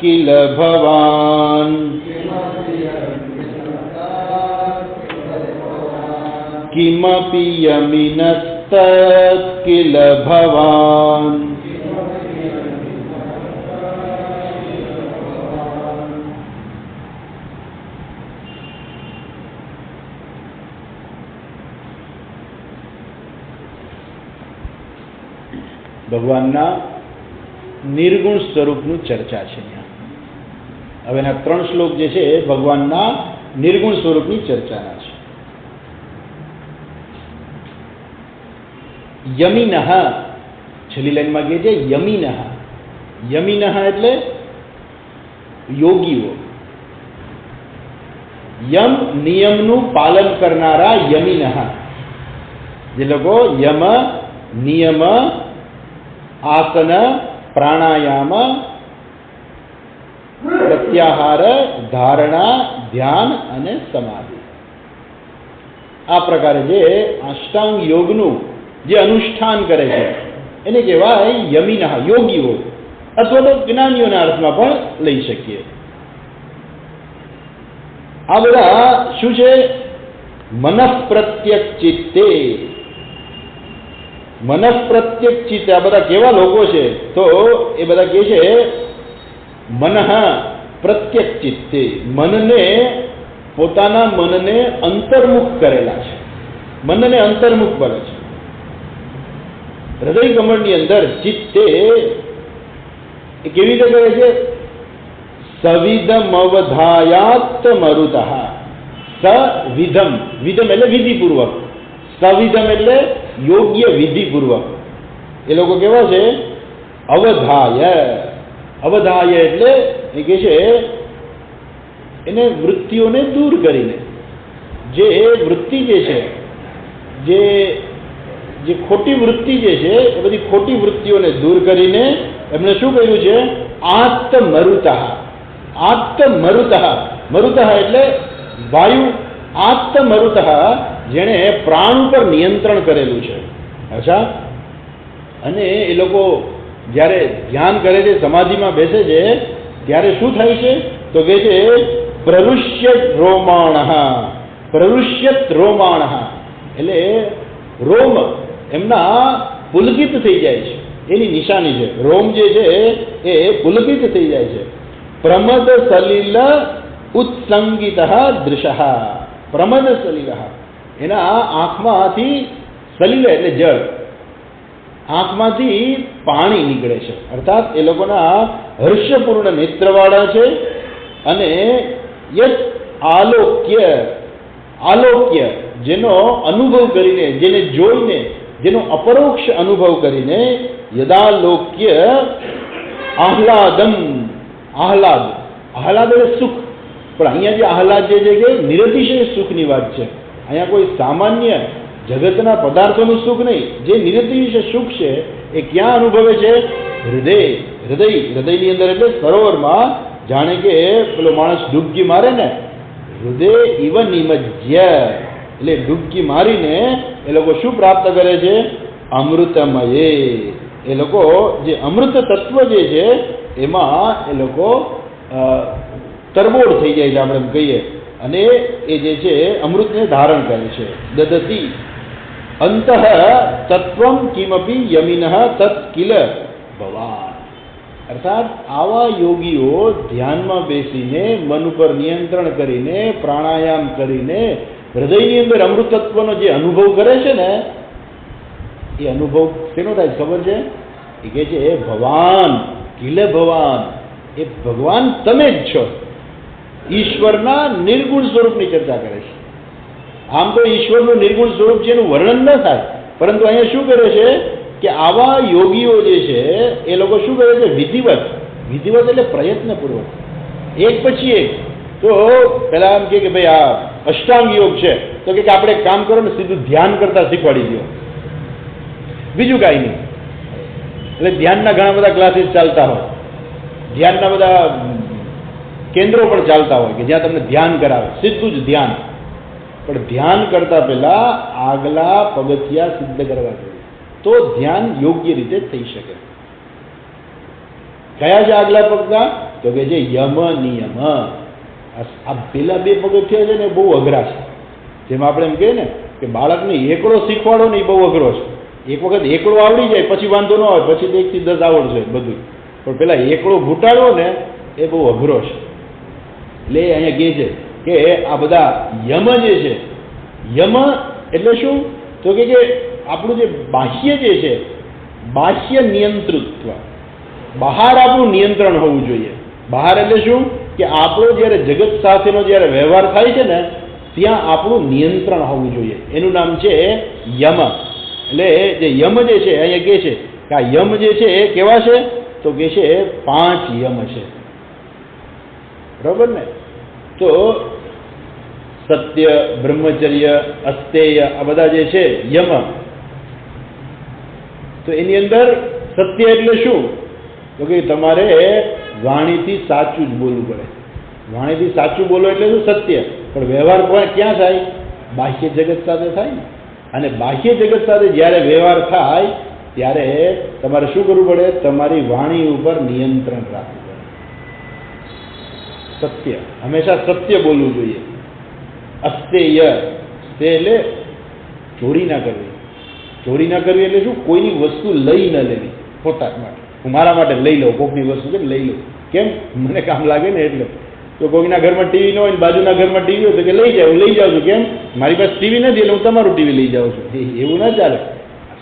કિલ ભવાન કિમપિ યમિનસ્તત કિલ ભવાન. ભગવાનના નિર્ગુણ સ્વરૂપનું ચર્ચા છે અહીંયા. હવેના 3 શ્લોક જે છે એ ભગવાનના નિર્ગુણ સ્વરૂપની ચર્ચાના છે. યમિનઃ, છેલ્લી લાઈનમાં કહે છે યમિનઃ. યમિનઃ એટલે યોગીઓ, યમ નિયમનું પાલન કરનારા યમિનઃ. જે લોકો યમ નિયમ આસન પ્રાણાયામ પ્રત્યાહાર ધારણા ધ્યાન અને સમાધિ આ પ્રકારે જે અષ્ટાંગ યોગનું જે અનુષ્ઠાન કરે છે એને કહેવાય યમિનઃ, યોગીઓ અથવા તો જ્ઞાનીઓના અર્થમાં પણ લઈ શકીએ. આ બધા શું છે? મનઃપ્રત્યક ચિત્તે. મનઃપ્રત્યક ચિત્તે આ બધા કેવા લોકો છે? તો એ બધા કહે છે મનઃ પ્રત્યક ચિત્તે, મનને પોતાના મનને અંતર્મુખ કરેલા છે, મનને અંતર્મુખ કરે છે. હૃદય કમળની અંદર ચિત્તે એ કેવી રીતે કરે છે? સવિધમવધાયાત મરુતઃ. સવિધમ, વિધમ એટલે વિધિપૂર્વક, સવિધમ એટલે યોગ્ય વિધિપૂર્વક. એ લોકો કેવા છે? અવધાય. અવધાય એટલે એ કહે છે એને વૃત્તિઓને દૂર કરીને, જે વૃત્તિ જે છે, જે ખોટી વૃત્તિ જે છે એ બધી ખોટી વૃત્તિઓને દૂર કરીને એમણે શું કર્યું છે? આત્મરુતઃ. આત્મરુતઃ, મરુતઃ એટલે વાયુ. આત્મરુતઃ જેણે પ્રાણ ઉપર નિયંત્રણ કરેલું છે. અચ્છા, અને એ લોકો જ્યારે ધ્યાન કરે છે, સમાધિમાં બેસે છે, ત્યારે શું થાય છે? તો કહે છે પ્રરુષ્યત રોમાણ. પ્રરુષ્યત રોમાણ એટલે રોમ એમના પુલકિત થઈ જાય છે, એની નિશાની છે. રોમ જે છે એ પુલકિત થઈ જાય છે. પ્રમદ સલિલ ઉત્સંગિત દૃશ. પ્રમદ સલિલ એના આંખમાંથી, સલિલ એટલે જળ, આંખમાંથી પાણી નીકળે છે. અર્થાત એ લોકોના હર્ષપૂર્ણ નેત્રવાળા છે. અને યત આલોક્ય, આલોક્ય જેનો અનુભવ કરીને, જેને જોઈને, જેનો અપરોક્ષ અનુભવ કરીને, યદાલોક્ય આહલાદમ. આહલાદ, આહલાદ એટલે સુખ. પણ અહીંયા જે આહલાદ જે છે કે નિરતિશય સુખની વાત છે. અહીંયા કોઈ સામાન્ય જગતના પદાર્થોનું સુખ નહીં. જે નિરતિશય સુખ છે એ ક્યાં અનુભવે છે? હૃદય. હૃદય, હૃદયની અંદર એટલે સરોવરમાં. જાણે કે પેલો માણસ ડૂબકી મારે ને, હૃદય ઇવ નિમજ્ય એટલે ડૂબકી મારીને એ લોકો શું પ્રાપ્ત કરે છે? અમૃતમય. એ લોકો જે અમૃત તત્વ જે છે એમાં એ લોકો તરબોળ થઈ જાય છે, આપણે એમ કહીએ. અને એ જે છે અમૃતને ધારણ કરે છે. દદતી અંતઃ તત્વમ કિમપી યમિનઃ તત્ કિલ ભવાન. અર્થાત આવા યોગીઓ ધ્યાનમાં બેસીને, મન ઉપર નિયંત્રણ કરીને, પ્રાણાયામ કરીને હૃદયની અંદર અમૃતત્વનો જે અનુભવ કરે છે ને, એ અનુભવ શેનો થાય ખબર છે? એ કહે છે ભવાન, કિલ ભવાન. એ ભગવાન તમે જ છો. ઈશ્વરના નિર્ગુણ સ્વરૂપની ચર્ચા કરે છે. આમ તો ઈશ્વરનું નિર્ગુણ સ્વરૂપ છે એનું વર્ણન ન થાય, પરંતુ અહીંયા શું કરે છે કે આવા યોગીઓ જે છે એ લોકો શું કરે છે? વિધિવત. વિધિવત એટલે પ્રયત્નપૂર્વક, એક પછી એક. તો પેલા એમ કે ભાઈ આ અષ્ટાંગ યોગ છે, તો કે આપણે એક કામ કરો ને, સીધું ધ્યાન કરતા શીખવાડી દો, બીજું કાંઈ નહીં. એટલે ધ્યાનના ઘણા બધા ક્લાસીસ ચાલતા હોય. ધ્યાનના બધા કેન્દ્રો પણ ચાલતા હોય કે જ્યાં તમને ધ્યાન કરાવે, સીધું જ ધ્યાન. પણ ધ્યાન કરતા પહેલા આગલા પગથિયા સિદ્ધ કરવા જોઈએ, તો ધ્યાન યોગ્ય રીતે થઈ શકે. કયા છે આગલા પગથિયા? તો કે જે યમ નિયમ. આ પેલા બે પગથિયા છે ને બહુ અઘરા છે. જેમ આપણે એમ કહીએ ને કે બાળકને એકડો શીખવાડો ને એ બહુ અઘરો છે. એક વખત એકડો આવડી જાય પછી વાંધો ન આવે, પછી તો 1 થી 10 આવડશે બધું. પણ પેલા એકડો ઘૂંટાડવો ને એ બહુ અઘરો છે. એટલે અહીંયા કહે છે કે આ બધા યમ જે છે, યમ એટલે શું? તો કે આપણું જે બાહ્ય જે છે, બાહ્ય નિયંતૃત્વ, બહાર આપણું નિયંત્રણ હોવું જોઈએ. બહાર એટલે શું? કે આપણો જ્યારે જગત સાથેનો જ્યારે વ્યવહાર થાય છે ને ત્યાં આપણું નિયંત્રણ હોવું જોઈએ. એનું નામ છે યમ. એટલે જે યમ જે છે અહીંયા કહે છે કે આ યમ જે છે એ કેવા છે? તો કે છે 5 યમ છે. બરાબર ને? તો સત્ય, બ્રહ્મચર્ય, અસ્તેય આ બધા જે છે યમ. તો એની અંદર સત્ય એટલે શું? તો કે તમારે વાણીથી સાચું જ બોલવું પડે. વાણીથી સાચું બોલો એટલે શું? સત્ય. પણ વ્યવહાર ક્યાં થાય? બાહ્ય જગત સાથે થાય ને. અને બાહ્ય જગત સાથે જ્યારે વ્યવહાર થાય ત્યારે તમારે શું કરવું પડે? તમારી વાણી ઉપર નિયંત્રણ રાખવું પડે. સત્ય, હંમેશા સત્ય બોલવું જોઈએ. અસ્તેય, એટલે ચોરી ના કરવી. ચોરી ના કરવી એટલે શું? કોઈની વસ્તુ લઈ ન લેવી પોતાના માટે. હું મારા માટે લઈ લઉં, કોઈની વસ્તુ છે લઈ લઉં. કેમ? મને કામ લાગે ને એટલે. તો કોઈના ઘરમાં ટીવી ન હોય ને બાજુના ઘરમાં ટીવી હોય તો કે લઈ જાઓ, હું લઈ જાઉં છું. કેમ? મારી પાસે ટીવી નથી એટલે હું તમારું ટીવી લઈ જાઉં છું. એવું ના ચાલે.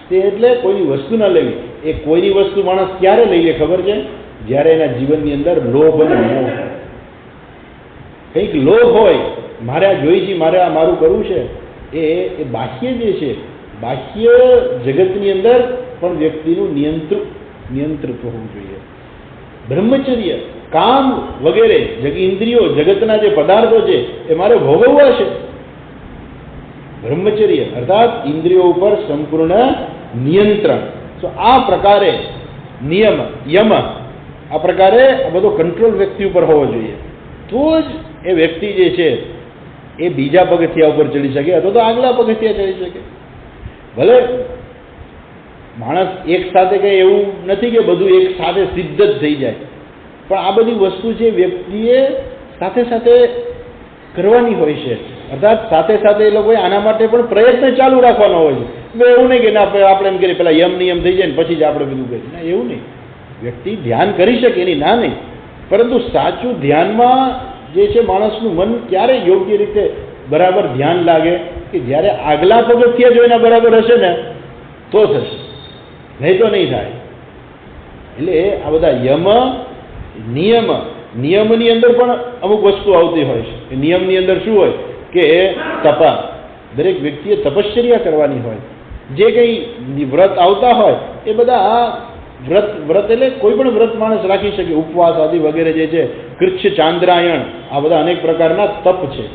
તે એટલે કોઈની વસ્તુ ના લેવી. એ કોઈની વસ્તુ માણસ ક્યારે લઈ લે ખબર છે? જ્યારે એના જીવનની અંદર લોભ અને મોહ હોય. કંઈક લોભ હોય, મારે આ જોઈ છે, મારે આ મારું કરવું છે, એ બાહ્ય જે છે, બાહ્ય જગતની અંદર પણ વ્યક્તિનું નિયંત્રિત હોવું જોઈએ. બ્રહ્મચર્ય, કામ વગેરે ઇન્દ્રિયો, જગતના જે પદાર્થો છે એ મારે ભોગવવા છે. બ્રહ્મચર્ય અર્થાત ઇન્દ્રિયો ઉપર સંપૂર્ણ નિયંત્રણ. તો આ પ્રકારે નિયમ, યમ, આ પ્રકારે આ બધો કંટ્રોલ વ્યક્તિ ઉપર હોવો જોઈએ. તો જ એ વ્યક્તિ જે છે એ બીજા પગથિયા ઉપર ચડી શકે અથવા તો આગલા પગથિયા ચડી શકે. ભલે માણસ એક સાથે કંઈ એવું નથી કે બધું એક સાથે સિદ્ધ જ થઈ જાય, પણ આ બધી વસ્તુ છે વ્યક્તિએ સાથે સાથે કરવાની હોય છે. અર્થાત સાથે સાથે એ લોકોએ આના માટે પણ પ્રયત્ન ચાલુ રાખવાનો હોય છે. એવું નહીં કે ના આપણે એમ કરીએ પેલા યમ નિયમ થઈ જાય ને પછી જ આપણે બધું કરીએ. ના, એવું નહીં. વ્યક્તિ ધ્યાન કરી શકે એની ના નહીં, પરંતુ સાચું ધ્યાનમાં જે છે માણસનું મન ક્યારે યોગ્ય રીતે બરાબર ધ્યાન લાગે કે જ્યારે આગલા પગથિયા જો એના બરાબર હશે ને તો થશે, નહીં તો નહીં થાય. એટલે આ બધા યમ, નિયમ, નિયમની અંદર પણ અમુક વસ્તુ આવતી હોય છે. એ નિયમની અંદર શું હોય કે તપ, દરેક વ્યક્તિએ તપશ્ચર્યા કરવાની હોય. જે કંઈ વ્રત આવતા હોય એ બધા આ વ્રત એટલે કોઈ પણ વ્રત માણસ રાખી શકે. ઉપવાસ આદિ વગેરે જે છે, કૃચ્છ, ચાંદ્રાયણ, આ બધા અનેક પ્રકારના તપ છે.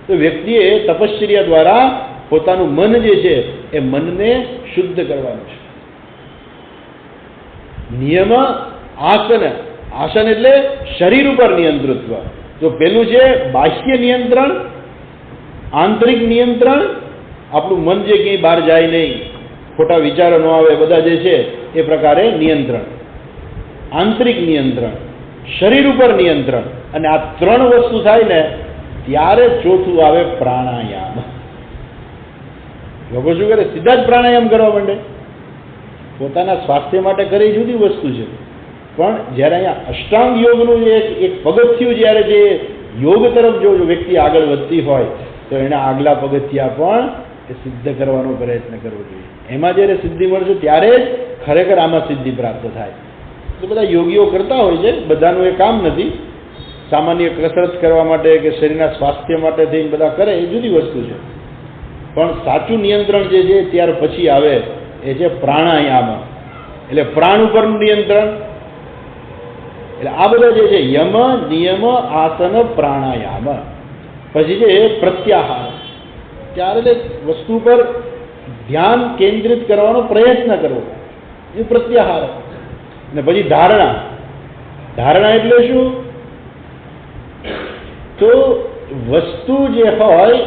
તો વ્યક્તિએ તપશ્ચર્યા દ્વારા પોતાનું મન જે છે એ મનને શુદ્ધ કરવાનું છે. નિયમ, આસન, આસન એટલે શરીર ઉપર નિયંતૃત્વ. તો પેલું છે બાહ્ય નિયંત્રણ, આંતરિક નિયંત્રણ. આપણું મન જે ક્યાંય બહાર જાય નહીં, ખોટા વિચારો ન આવે, બધા જે છે એ પ્રકારે નિયંત્રણ. આંતરિક નિયંત્રણ, શરીર ઉપર નિયંત્રણ. અને આ 3 વસ્તુ થાય ને ત્યારે ચોથું આવે પ્રાણાયામ. લોકો શું કરે? સીધા જ પ્રાણાયામ કરવા માંડે. પોતાના સ્વાસ્થ્ય માટે કરે જુદી વસ્તુ છે, પણ જ્યારે અહીંયા અષ્ટાંગ યોગનું જે એક પગથિયું જ્યારે જે યોગ તરફ જો વ્યક્તિ આગળ વધતી હોય તો એના આગલા પગથિયા પણ એ સિદ્ધ કરવાનો પ્રયત્ન કરવો જોઈએ. એમાં જ્યારે સિદ્ધિ મળશે ત્યારે જ ખરેખર આમાં સિદ્ધિ પ્રાપ્ત થાય. તો બધા યોગીઓ કરતા હોય છે, બધાનું એ કામ નથી. સામાન્ય કસરત કરવા માટે કે શરીરના સ્વાસ્થ્ય માટે થઈને બધા કરે એ જુદી વસ્તુ છે, પણ સાચું નિયંત્રણ જે છે ત્યાર પછી આવે એ છે પ્રાણાયામ, એટલે પ્રાણ ઉપરનું નિયંત્રણ. એટલે આ બધા જે છે યમ, નિયમ, આસન, પ્રાણાયામ. પછી છે પ્રત્યાહાર, ત્યારે વસ્તુ પર ધ્યાન કેન્દ્રિત કરવાનો પ્રયત્ન કરવો, એ પ્રત્યાહાર. ને પછી ધારણા, ધારણા એટલે શું? તો વસ્તુ જે હોય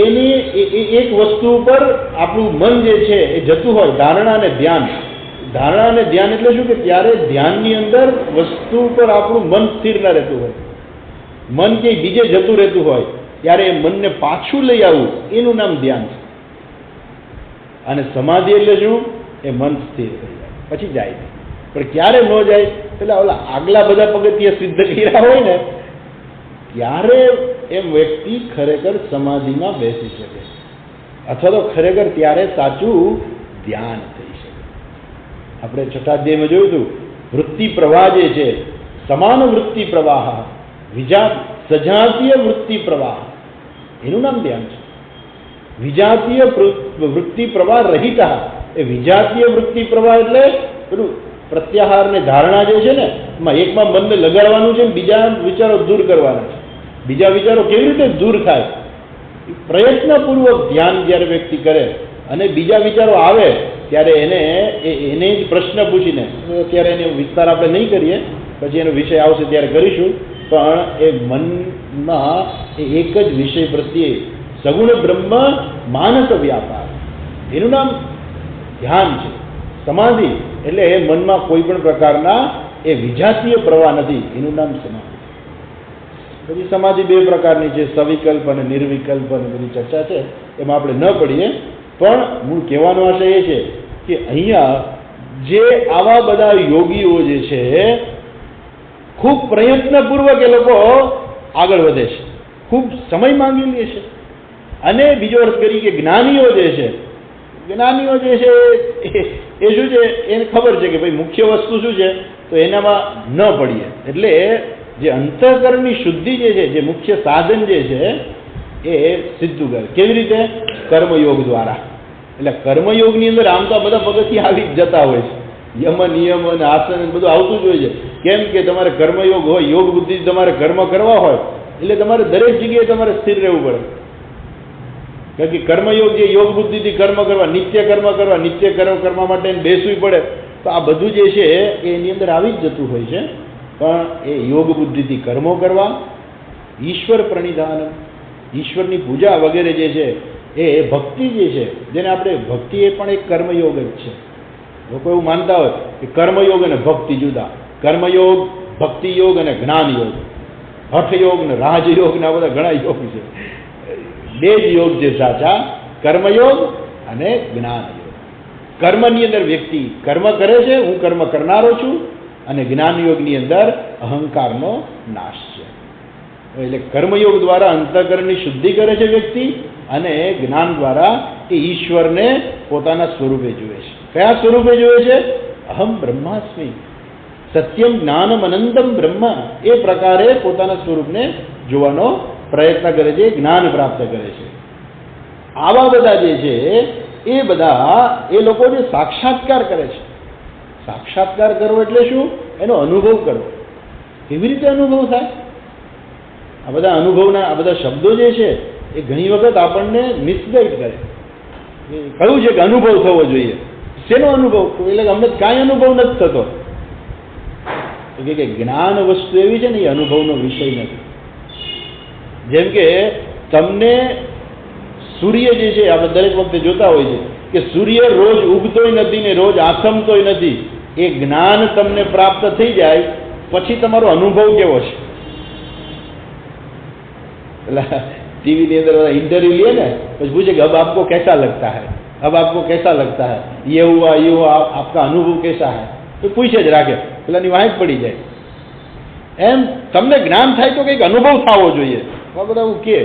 એની એક વસ્તુ ઉપર આપણું મન જે છે એ જતું હોય. ધારણા અને ધ્યાન. ધારણા અને ધ્યાન એટલે શું કે ત્યારે ધ્યાનની અંદર વસ્તુ ઉપર આપણું મન સ્થિર ન રહેતું હોય, મન ક્યાંય બીજે જતું રહેતું હોય, ત્યારે એ મનને પાછું લઈ આવવું એનું નામ ધ્યાન છે. અને સમાધિ એટલે શું? એ મન સ્થિર થઈ જાય પછી જાય નહીં. પણ ક્યારે ન જાય? પેલા ઓલા આગલા બધા પગથિયા સિદ્ધ કર્યા હોય ને ત્યારે એમ વ્યક્તિ ખરેખર સમાધિમાં બેસી શકે, અથવા તો ખરેખર ત્યારે સાચું ધ્યાન થઈ શકે. આપણે છઠ્ઠા અધ્યાયમાં જોયું હતું, વૃત્તિ પ્રવાહ જે છે, સમાન વૃત્તિ પ્રવાહ, સજાતીય વૃત્તિ પ્રવાહ, એનું નામ ધ્યાન છે. વિજાતીય વૃત્તિ પ્રવાહ રહિત. એ વિજાતીય વૃત્તિ પ્રવાહ એટલે પેલું પ્રત્યાહાર ને ધારણા જે છે ને, એમાં એકમાં મનને લગાડવાનું છે, બીજા વિચારો દૂર કરવાના છે. બીજા વિચારો કેવી રીતે દૂર થાય? પ્રયત્નપૂર્વક ધ્યાન જ્યારે વ્યક્તિ કરે અને બીજા વિચારો આવે ત્યારે એને જ પ્રશ્ન પૂછીને, અત્યારે એનો વિસ્તાર આપણે નહીં કરીએ, પછી એનો વિષય આવશે ત્યારે કરીશું, પણ એ મનમાં એ એક જ વિષય પ્રત્યે સગુણ બ્રહ્મ માનસ વ્યાપાર, એનું નામ ધ્યાન છે. સમાધિ એટલે એ મનમાં કોઈ પણ પ્રકારના એ વિજાતીય પ્રવાહ નથી, એનું નામ સમાધિ. પછી સમાધિ બે પ્રકારની છે, સવિકલ્પ અને નિર્વિકલ્પ અને બધી ચર્ચા છે, એમાં આપણે ન પડીએ. પણ હું કહેવાનો આશય એ છે કે અહીંયા જે આવા બધા યોગીઓ જે છે ખૂબ પ્રયત્નપૂર્વક એ લોકો આગળ વધે છે, ખૂબ સમય માંગી લે છે. અને બીજો અર્થ કરી કે જ્ઞાનીઓ જે છે એ શું છે, એને ખબર છે કે ભાઈ મુખ્ય વસ્તુ શું છે, તો એનામાં ન પડીએ. એટલે જે અંતઃકરણની શુદ્ધિ જે છે, જે મુખ્ય સાધન જે છે એ સિદ્ધ કરે. કેવી રીતે? કર્મયોગ દ્વારા. એટલે કર્મયોગની અંદર આમ તો આ બધા પગથિયા આવી જ જતા હોય છે, યમ નિયમ અને આસન બધું આવતું જ હોય છે. કેમ કે તમારે કર્મયોગ હોય, યોગ બુદ્ધિ તમારે કર્મ કરવા હોય એટલે તમારે દરેક જગ્યાએ તમારે સ્થિર રહેવું પડે. કારણ કે કર્મયોગ જે યોગ બુદ્ધિથી કર્મ કરવા, નિત્ય કર્મ માટે બેસવું પડે. તો આ બધું જે છે એ એની અંદર આવી જ જતું હોય છે. પણ એ યોગ બુદ્ધિથી કર્મો કરવા, ઈશ્વર પ્રણિધાન, ઈશ્વરની પૂજા વગેરે જે છે એ ભક્તિ જે છે, જેને આપણે ભક્તિ એ પણ એક કર્મયોગ જ છે. લોકો એવું માનતા હોય કે કર્મયોગ અને ભક્તિ જુદા. કર્મયોગ, ભક્તિ યોગ અને જ્ઞાન યોગ, હઠયોગ ને રાજયોગ ને આ બધા ઘણા યોગ છે. બે જ યોગ છે સાચા, કર્મયોગ અને જ્ઞાન યોગ. કર્મની અંદર વ્યક્તિ કર્મ કરે છે, હું કર્મ કરનારો છું, અને જ્ઞાન યોગની અંદર અહંકારનો નાશ છે. એટલે કર્મયોગ દ્વારા અંતઃકરણની શુદ્ધિ કરે છે વ્યક્તિ, અને જ્ઞાન દ્વારા એ ઈશ્વરને પોતાના સ્વરૂપે જુએ છે. કયા સ્વરૂપે જુએ છે? અહમ બ્રહ્માસ્મિ સત્યમ જ્ઞાનમ અનંતમ બ્રહ્મ. એ પ્રકારે પોતાના સ્વરૂપને જોવાનો પ્રયત્ન કરે છે, જ્ઞાન પ્રાપ્ત કરે છે. આવા બધા જે છે એ બધા એ લોકો જે સાક્ષાત્કાર કરે છે. સાક્ષાત્કાર કરવો એટલે શું? એનો અનુભવ કરવો. કેવી રીતે અનુભવ થાય? આ બધા અનુભવના આ બધા શબ્દો જે છે એ ઘણી વખત આપણને મિસગાઈડ કરે. કહ્યું છે કે અનુભવ થવો જોઈએ. શેનો અનુભવ? એટલે અમને કાંઈ અનુભવ નથી થતો. કે જ્ઞાન વસ્તુ એવી છે ને, એ અનુભવનો વિષય નથી. જેમ કે તમને સૂર્ય જે છે, આપણે દરેક વખતે જોતા હોય છે કે સૂર્ય રોજ ઉગતોય નથી ને રોજ આથમતોય નથી. એ જ્ઞાન તમને પ્રાપ્ત થઈ જાય પછી તમારો અનુભવ કેવો છે? એટલે ટીવીની અંદર ઇન્ટરવ્યુ લે ને પછી પૂછે કે અબ આપકો कैसा लगता है, अब आपको कैसा लगता है, ये हुआ आपका अनुभव कैसा है, તો પૂછે જ રાખે, પેલાની વાંચ પડી જાય. એમ તમને જ્ઞાન થાય તો કંઈક અનુભવ થવો જોઈએ. બધા એવું કે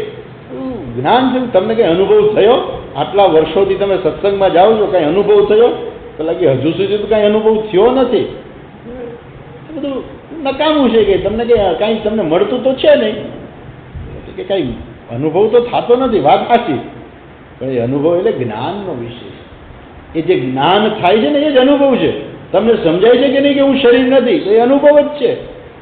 જ્ઞાન છે, તમને કંઈ અનુભવ થયો? આટલા વર્ષોથી તમે સત્સંગમાં જાઓ છો, કાંઈ અનુભવ થયો? પેલા કે હજુ સુધી તો કાંઈ અનુભવ થયો નથી. બધું નકામું છે કે તમને કાંઈ તમને મળતું તો છે નહીં, કે કાંઈ અનુભવ તો થતો નથી. વાત સાચી, પણ એ અનુભવ એટલે જ્ઞાનનો વિષય છે. એ જે જ્ઞાન થાય છે ને એ જ અનુભવ છે. તમને સમજાય છે કે નહીં કે હું શરીર નથી, તો એ અનુભવ જ છે.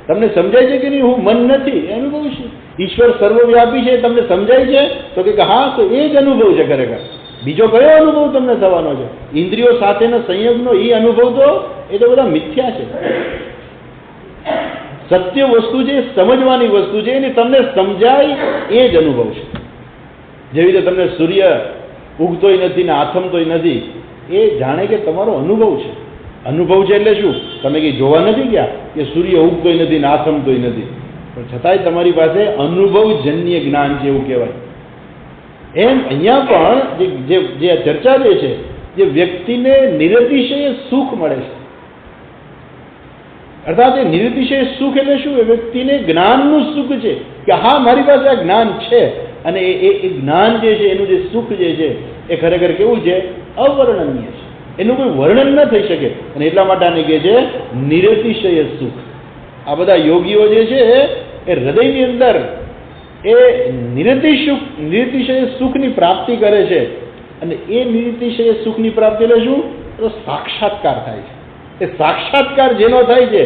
તમને સમજાય છે કે નહીં હું મન નથી, એ અનુભવ છે. ઈશ્વર સર્વવ્યાપી છે, તમને સમજાય છે તો કે હા, તો એ જ અનુભવ છે ખરેખર. બીજો કયો અનુભવ તમને થવાનો છે? ઇન્દ્રિયો સાથેનો સંયોગનો એ અનુભવ તો એ તો બધા મિથ્યા છે. સત્ય વસ્તુ છે, સમજવાની વસ્તુ છે, અને તમને સમજાય એ જ અનુભવ છે. જેવી રીતે તમને સૂર્ય ઉગતોય નથી ને આથમતોય નથી, એ જાણે કે તમારો અનુભવ છે. અનુભવ છે એટલે શું? તમે કંઈ જોવા નથી ગયા કે સૂર્ય ઉગતોય નથી ને આથમતોય નથી, પણ છતાંય તમારી પાસે અનુભવજન્ય જ્ઞાન છે એવું કહેવાય. એમ અહીંયા પણ જે ચર્ચા જે છે, જે વ્યક્તિને નિરતિશય સુખ મળે છે, અર્થાત એ નિરતિશય સુખ એટલે શું? એ વ્યક્તિને જ્ઞાનનું સુખ છે કે હા મારી પાસે આ જ્ઞાન છે, અને એ જ્ઞાન જે છે એનું જે સુખ જે છે એ ખરેખર કેવું છે? અવર્ણનીય છે, એનું કોઈ વર્ણન ન થઈ શકે. અને એટલા માટે આને કહે છે નિરતિશય સુખ. આ બધા યોગીઓ જે છે એ હૃદયની અંદર એ નિરતિશય સુખની પ્રાપ્તિ કરે છે. અને એ નિરતિશય સુખની પ્રાપ્તિ એટલે શું? તો સાક્ષાત્કાર થાય છે. એ સાક્ષાત્કાર જેનો થાય છે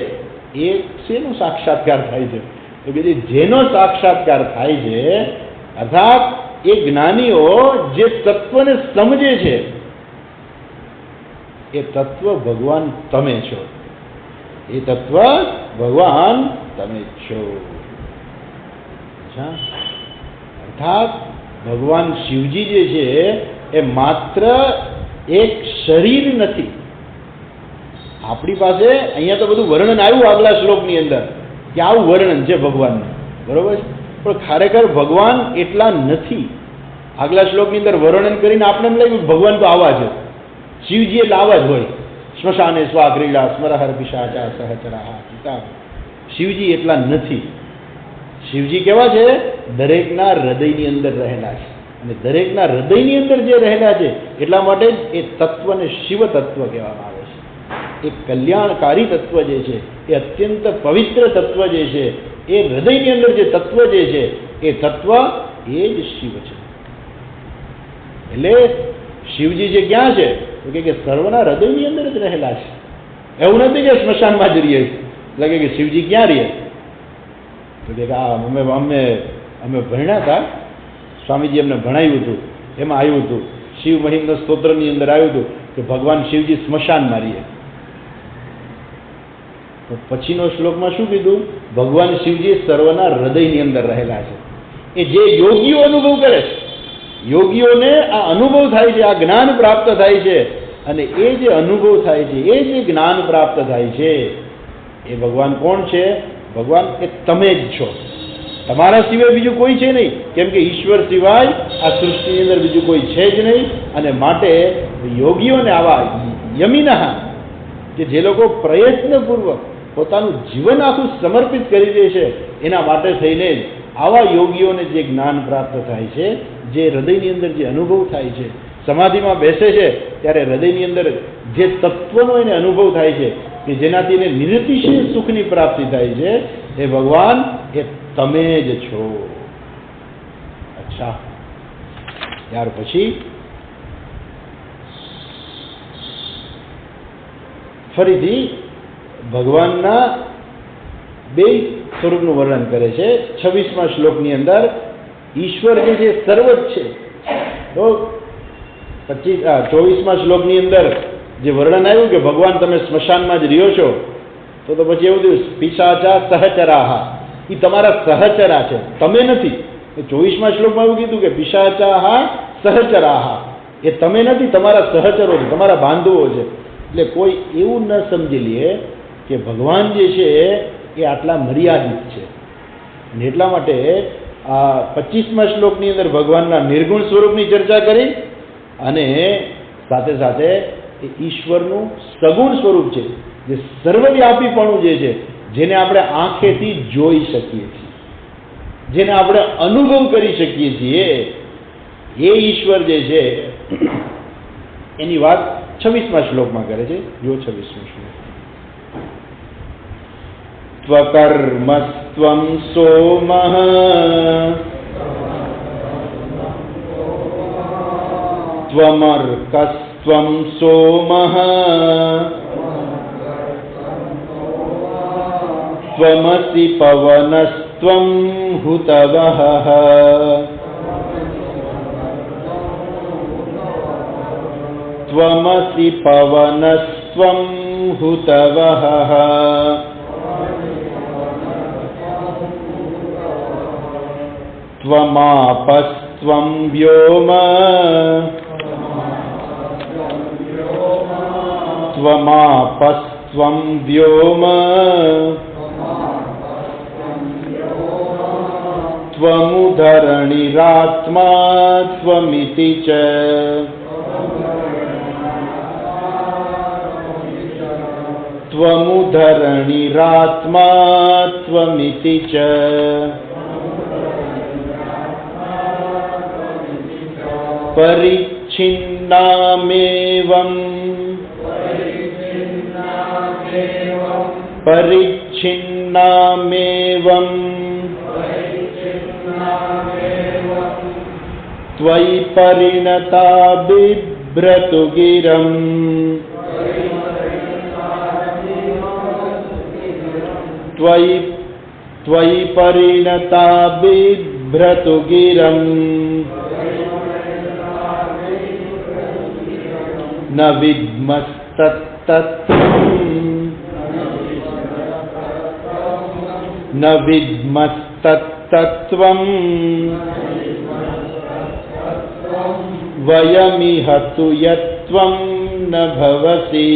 એ શેનો સાક્ષાત્કાર થાય છે? તો કે જેનો સાક્ષાત્કાર થાય છે, અર્થાત એ જ્ઞાનીઓ જે તત્વને સમજે છે, એ તત્વ ભગવાન તમે છો. એ તત્વ ભગવાન તમે છો. અર્થાત ભગવાન શિવજી જે છે એ માત્ર એક શરીર નથી. આપણી પાસે અહીંયા તો બધું વર્ણન આવ્યું આગલા શ્લોકની અંદર કે આવું વર્ણન છે ભગવાનનું, બરોબર છે, પણ ખરેખર ભગવાન એટલા નથી. આગલા શ્લોકની અંદર વર્ણન કરીને આપણે એમ લાગ્યું ભગવાન તો આવા છે, શિવજી એટલે આવા જ હોય. સ્મશાને સ્વા ક્રીડા સ્મરહર પિશાચા સહચરાહ પિતા. શિવજી એટલા નથી. શિવજી કેવા છે? દરેકના હૃદયની અંદર રહેલા છે, અને દરેકના હૃદયની અંદર જે રહેલા છે એટલા માટે જ એ તત્વને શિવ તત્વ કહેવામાં આવે છે. એ કલ્યાણકારી તત્વ જે છે, એ અત્યંત પવિત્ર તત્વ જે છે, એ હૃદયની અંદર જે તત્વ જે છે એ તત્વ એ જ શિવ છે. એટલે શિવજી જે ક્યાં છે તો કે સર્વના હૃદયની અંદર જ રહેલા છે. એવું નથી કે સ્મશાનમાં જ રહીએ, લાગે કે શિવજી ક્યાં રહીએ? તો કે અમે ભણ્યા હતા, સ્વામીજી એમને ભણાવ્યું હતું, એમાં આવ્યું હતું શિવ મહિમ્ન સ્તોત્રની અંદર આવ્યું હતું કે ભગવાન શિવજી સ્મશાનમાં રહીએ. તો પછીનો શ્લોકમાં શું કીધું? ભગવાન શિવજી સર્વના હૃદયની અંદર રહેલા છે. એ જે યોગીઓ અનુભવ કરે છે, યોગીઓને આ અનુભવ થાય છે, આ જ્ઞાન પ્રાપ્ત થાય છે, અને એ જે અનુભવ થાય છે, એ જે જ્ઞાન પ્રાપ્ત થાય છે, એ ભગવાન કોણ છે? ભગવાન એ તમે જ છો. તમારા સિવાય બીજું કોઈ છે નહીં, કેમ કે ઈશ્વર સિવાય આ સૃષ્ટિની અંદર બીજું કોઈ છે જ નહીં. અને માટે યોગીઓને આવા યમીના કે જે લોકો પ્રયત્નપૂર્વક પોતાનું જીવન આખું સમર્પિત કરી દે છે, એના માટે થઈને જ આવા યોગીઓને જે જ્ઞાન પ્રાપ્ત થાય છે, જે હૃદયની અંદર જે અનુભવ થાય છે, સમાધિમાં બેસે છે ત્યારે હૃદયની અંદર જે તત્વનો એને અનુભવ થાય છે કે જેનાથી એને નિરતિશય સુખની પ્રાપ્તિ થાય છે, એ ભગવાન એ તમે જ છો. અચ્છા, ત્યાર પછી ફરીથી ભગવાનના બે સ્વરૂપનું વર્ણન કરે છે. 26મા શ્લોકની અંદર ઈશ્વર જે છે સર્વ જ છે. તો 24મા શ્લોકની અંદર જે વર્ણન આવ્યું કે ભગવાન તમે સ્મશાનમાં જ રહ્યો છો, તો પછી એવું થયું પિશાચા સહચરાહા, એ તમારા સહચરા છે, તમે નથી. 24મા શ્લોકમાં એવું કીધું કે પિશાચાહા સહચરાહા, એ તમે નથી, તમારા સહચરો છે, તમારા બાંધવો છે. એટલે કોઈ એવું ન સમજી લે કે ભગવાન જે છે એ આટલા મર્યાદિત છે. અને એટલા માટે આ 25મા શ્લોકની અંદર ભગવાનના નિર્ગુણ સ્વરૂપની ચર્ચા કરી, અને સાથે સાથે એ ઈશ્વરનું સગુણ સ્વરૂપ છે, જે સર્વવ્યાપીપણું જે છે, જેને આપણે આંખેથી જોઈ શકીએ છીએ, જેને આપણે અનુભવ કરી શકીએ છીએ, એ ઈશ્વર જે છે એની વાત 26મા શ્લોકમાં કરે છે. જો 26મો શ્લોક: ત્વકર્મસ્ત્વં સોમઃ ત્વમર્કસ્ત્વં સોમઃ ત્વમસि પવનસ્ત્વં હુતવઃ ત્વમસि પવનસ્ત્વં હુતવઃ त्वमापस्त्वं व्योम त्वमापस्त्वं व्योम त्वमुधरणिरात्मा त्वमिति च त्वमुधरणिरात्मा त्वमिति च परिच्छिन्नामेवं परिच्छिन्नामेवं त्वयि परिणता बिभ्रतु गिरम् त्वयि परिणता बिभ्रतु गिरम् न विद्मस्तत्तत्त्वम् वयमिह तु यत्त्वं न भवसि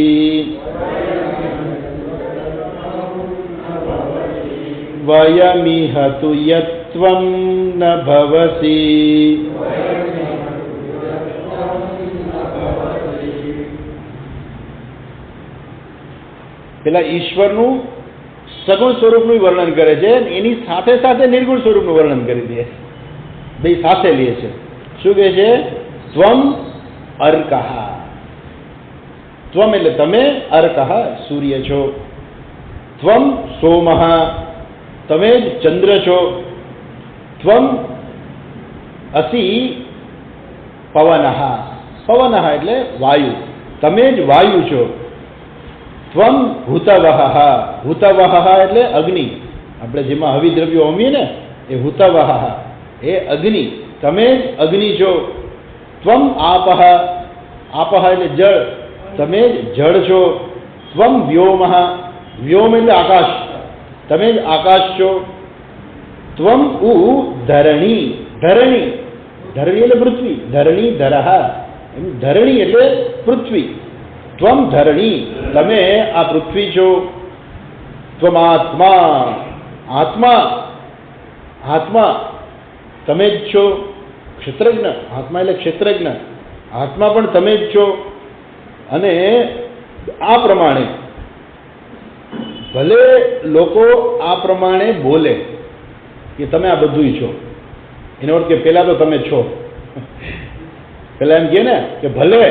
वयमिह तु यत्त्वं न भवसि પેલા ઈશ્વરનું સગુણ સ્વરૂપનું વર્ણન કરે છે, એની સાથે સાથે નિર્ગુણ સ્વરૂપનું વર્ણન કરી દે, બે સાથે લે છે. શું કહે છે? ત્વમ અર્કઃ. ત્વમ એટલે તમે, અર્કઃ સૂર્ય છો, ત્વમ સોમઃ તમે જ ચંદ્ર છો, ત્વમ અસી પવનઃ પવનઃ એટલે વાયુ, તમે જ વાયુ છો, ત્વમ હુતવઃ હુતવઃ એટલે અગ્નિ, આપણે જેમાં હવિદ્રવ્યો હોમીએ ને એ હુતવઃ એ અગ્નિ, તમે જ અગ્નિ છો, ત્વમ આપઃ આપઃ એટલે જળ, તમે જ જળ છો, ત્વમ વ્યોમઃ વ્યોમ એટલે આકાશ, તમે જ આકાશ છો, ત્વમ ઉ ધરણી ધરણી ધરણી એટલે પૃથ્વી, ધરણી ધરઃ ધરણી એટલે પૃથ્વી, ત્વમ ધરણી તમે આ પૃથ્વી છો, ત્વમાત્મા આત્મા આત્મા તમે જ છો, ક્ષેત્રજ્ઞ આત્મા એટલે ક્ષેત્રજ્ઞ, આત્મા પણ તમે જ છો. અને આ પ્રમાણે ભલે લોકો આ પ્રમાણે બોલે કે તમે આ બધું છો, એનો અર્થ કે પેલા તો તમે છો. પેલા એમ કહે ને કે ભલે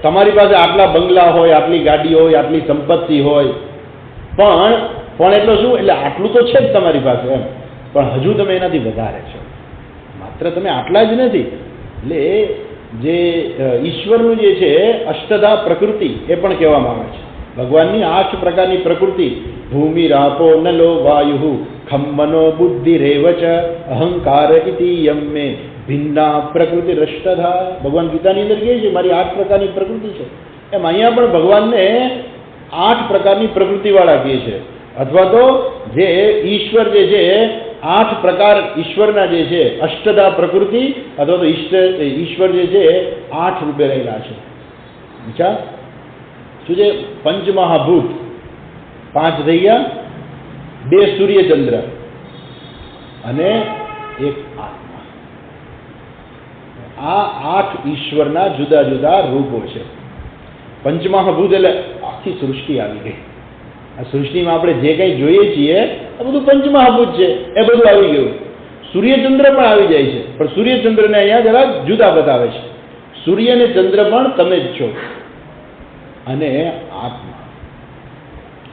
તમારી પાસે આટલા બંગલા હોય, આટલી ગાડી હોય, આટલી સંપત્તિ હોય, પણ એટલો શું, એટલે આટલું તો છે જ તમારી પાસે એમ, પણ હજુ તમે એનાથી વધારે છો, માત્ર તમે આટલા જ નથી. એટલે જે ઈશ્વરનું જે છે અષ્ટધા પ્રકૃતિ એ પણ કહેવામાં આવે છે. ભગવાનની 8 પ્રકારની પ્રકૃતિ, ભૂમિ રાપો નલો વાયુ ખમ મનો બુદ્ધિ રેવચ અહંકાર ઇતિ યમ્મે ભિન્ના પ્રકૃતિ રષ્ટધા. ભગવાન ગીતાની અંદર કહે છે મારી 8 પ્રકારની પ્રકૃતિ છે. એમ અહીંયા પણ ભગવાનને 8 પ્રકારની પ્રકૃતિવાળા કહે છે, અથવા તો જે ઈશ્વર જે છે 8 પ્રકાર ઈશ્વરના જે છે અષ્ટધા પ્રકૃતિ અથવા તો ઈશ્વર જે છે 8 રૂપે રહેલા છે. અચ્છા, શું છે? પંચમહાભૂત 5 થઈ ગયા, 2 સૂર્યચંદ્ર અને 1 આત્મા. આ 8 ઈશ્વરના જુદા જુદા રૂપો છે. પંચમહાભૂત એટલે આખી સૃષ્ટિ આવી ગઈ. આ સૃષ્ટિમાં આપણે જે કંઈ જોઈએ છીએ આ બધું પંચમહાભૂત છે, એ બધું આવી ગયું. સૂર્યચંદ્ર પણ આવી જાય છે, પણ સૂર્યચંદ્રને અહીંયા જરા જુદા બતાવે છે. સૂર્ય અને ચંદ્ર પણ તમે જ છો અને આત્મા,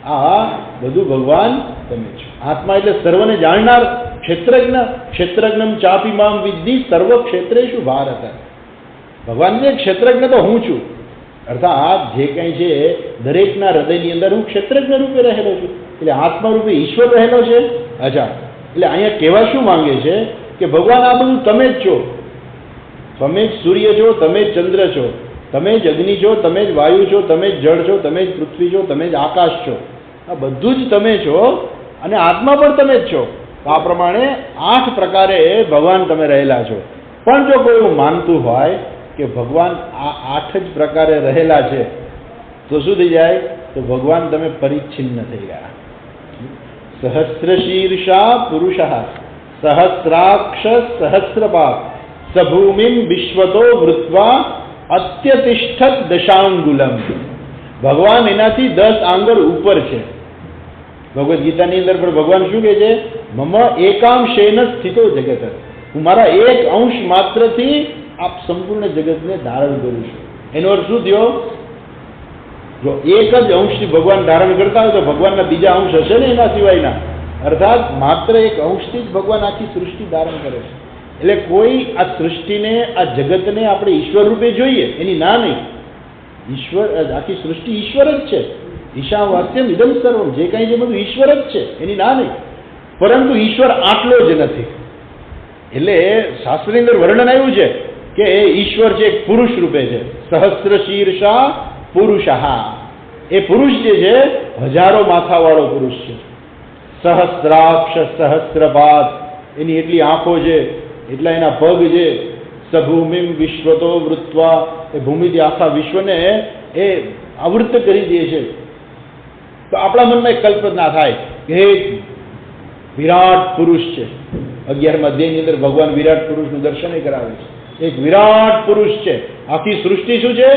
આ બધું ભગવાન તમે છો. આત્મા એટલે સર્વને જાણનાર, ક્ષેત્રજ્ઞ, ક્ષેત્રજ્ઞમ ચાપી મામ વિદ્ધિ સર્વ ક્ષેત્રેષુ ભારત. ભગવાન જે ક્ષેત્રજ્ઞ તો હું છું, અર્થાત જે કંઈ છે દરેકના હૃદયની અંદર હું ક્ષેત્રજ્ઞ રૂપે રહેલો છું, એટલે આત્મા રૂપે ઈશ્વર રહેલો છે. અચ્છા, એટલે અહીંયા કહેવા શું માંગે છે કે ભગવાન આ બધું તમે જ છો, તમે જ સૂર્ય છો, તમે જ ચંદ્ર છો, તમે જ અગ્નિ છો, તમે જ વાયુ છો, તમે જ જળ છો, તમે જ પૃથ્વી છો, તમે જ આકાશ છો. આ બધું જ તમે છો અને આત્મા પણ તમે જ છો. તો આ પ્રમાણે 8 પ્રકારે ભગવાન તમે રહેલા છો. પણ જો કોઈ એવું માનતું હોય કે ભગવાન આ 8 જ પ્રકારે રહેલા છે તો શું થઈ જાય? તો ભગવાન તમે પરિચ્છિન્ન થઈ ગયા. સહસ્રશીર્ષા પુરુષ સહસ્રાક્ષ સહસ્રપાદ સભૂમિમ વિશ્વતો વૃત્વા અત્યતિષ્ઠત દશાંગુલમ. ભગવાન એનાથી 10 આંગળ ઉપર છે. ભગવદ્ ગીતાની અંદર પણ ભગવાન શું કહે છે? મમ એકાંશેન સ્થિતો જગત. હું મારા એક અંશ માત્રથી આપ સંપૂર્ણ જગતને ધારણ કરું છું. એનો અર્થ શું થયો? જો એક જ અંશથી ભગવાન ધારણ કરતા હોય તો ભગવાનના બીજા અંશ હશે ને એના સિવાયના. અર્થાત માત્ર એક અંશથી જ ભગવાન આખી સૃષ્ટિ ધારણ કરે છે. એટલે કોઈ આ સૃષ્ટિને, આ જગતને આપણે ઈશ્વર રૂપે જોઈએ એની ના નહીં. ઈશ્વર, આખી સૃષ્ટિ ઈશ્વર જ છે. ઈશા વાસ્યમ ઇદમ સર્વમ, જે કાંઈ છે બધું ઈશ્વર જ છે એની ના નહીં. પરંતુ ઈશ્વર આટલો જ નથી. એટલે શાસ્ત્રની અંદર વર્ણન આવ્યું છે કે ઈશ્વર છે એક પુરુષ રૂપે છે. સહસ્ર શીર્ષા પુરુષ. એ પુરુષ જે છે હજારો માથાવાળો પુરુષ છે. સહસ્રાક્ષ સહસ્રપાદ, એની એટલી આંખો છે, એટલા એના પગ છે. સભૂમિમ વિશ્વતો વૃત્વા, એ ભૂમિથી આખા વિશ્વને એ આવૃત કરી દે છે. તો આપણા મનમાં એક કલ્પના થાય કે એક વિરાટ પુરુષ છે. 11મા અધ્યાયની અંદર ભગવાન વિરાટ પુરુષનું દર્શન કરાવે છે. એક વિરાટ પુરુષ છે. આખી સૃષ્ટિ શું છે?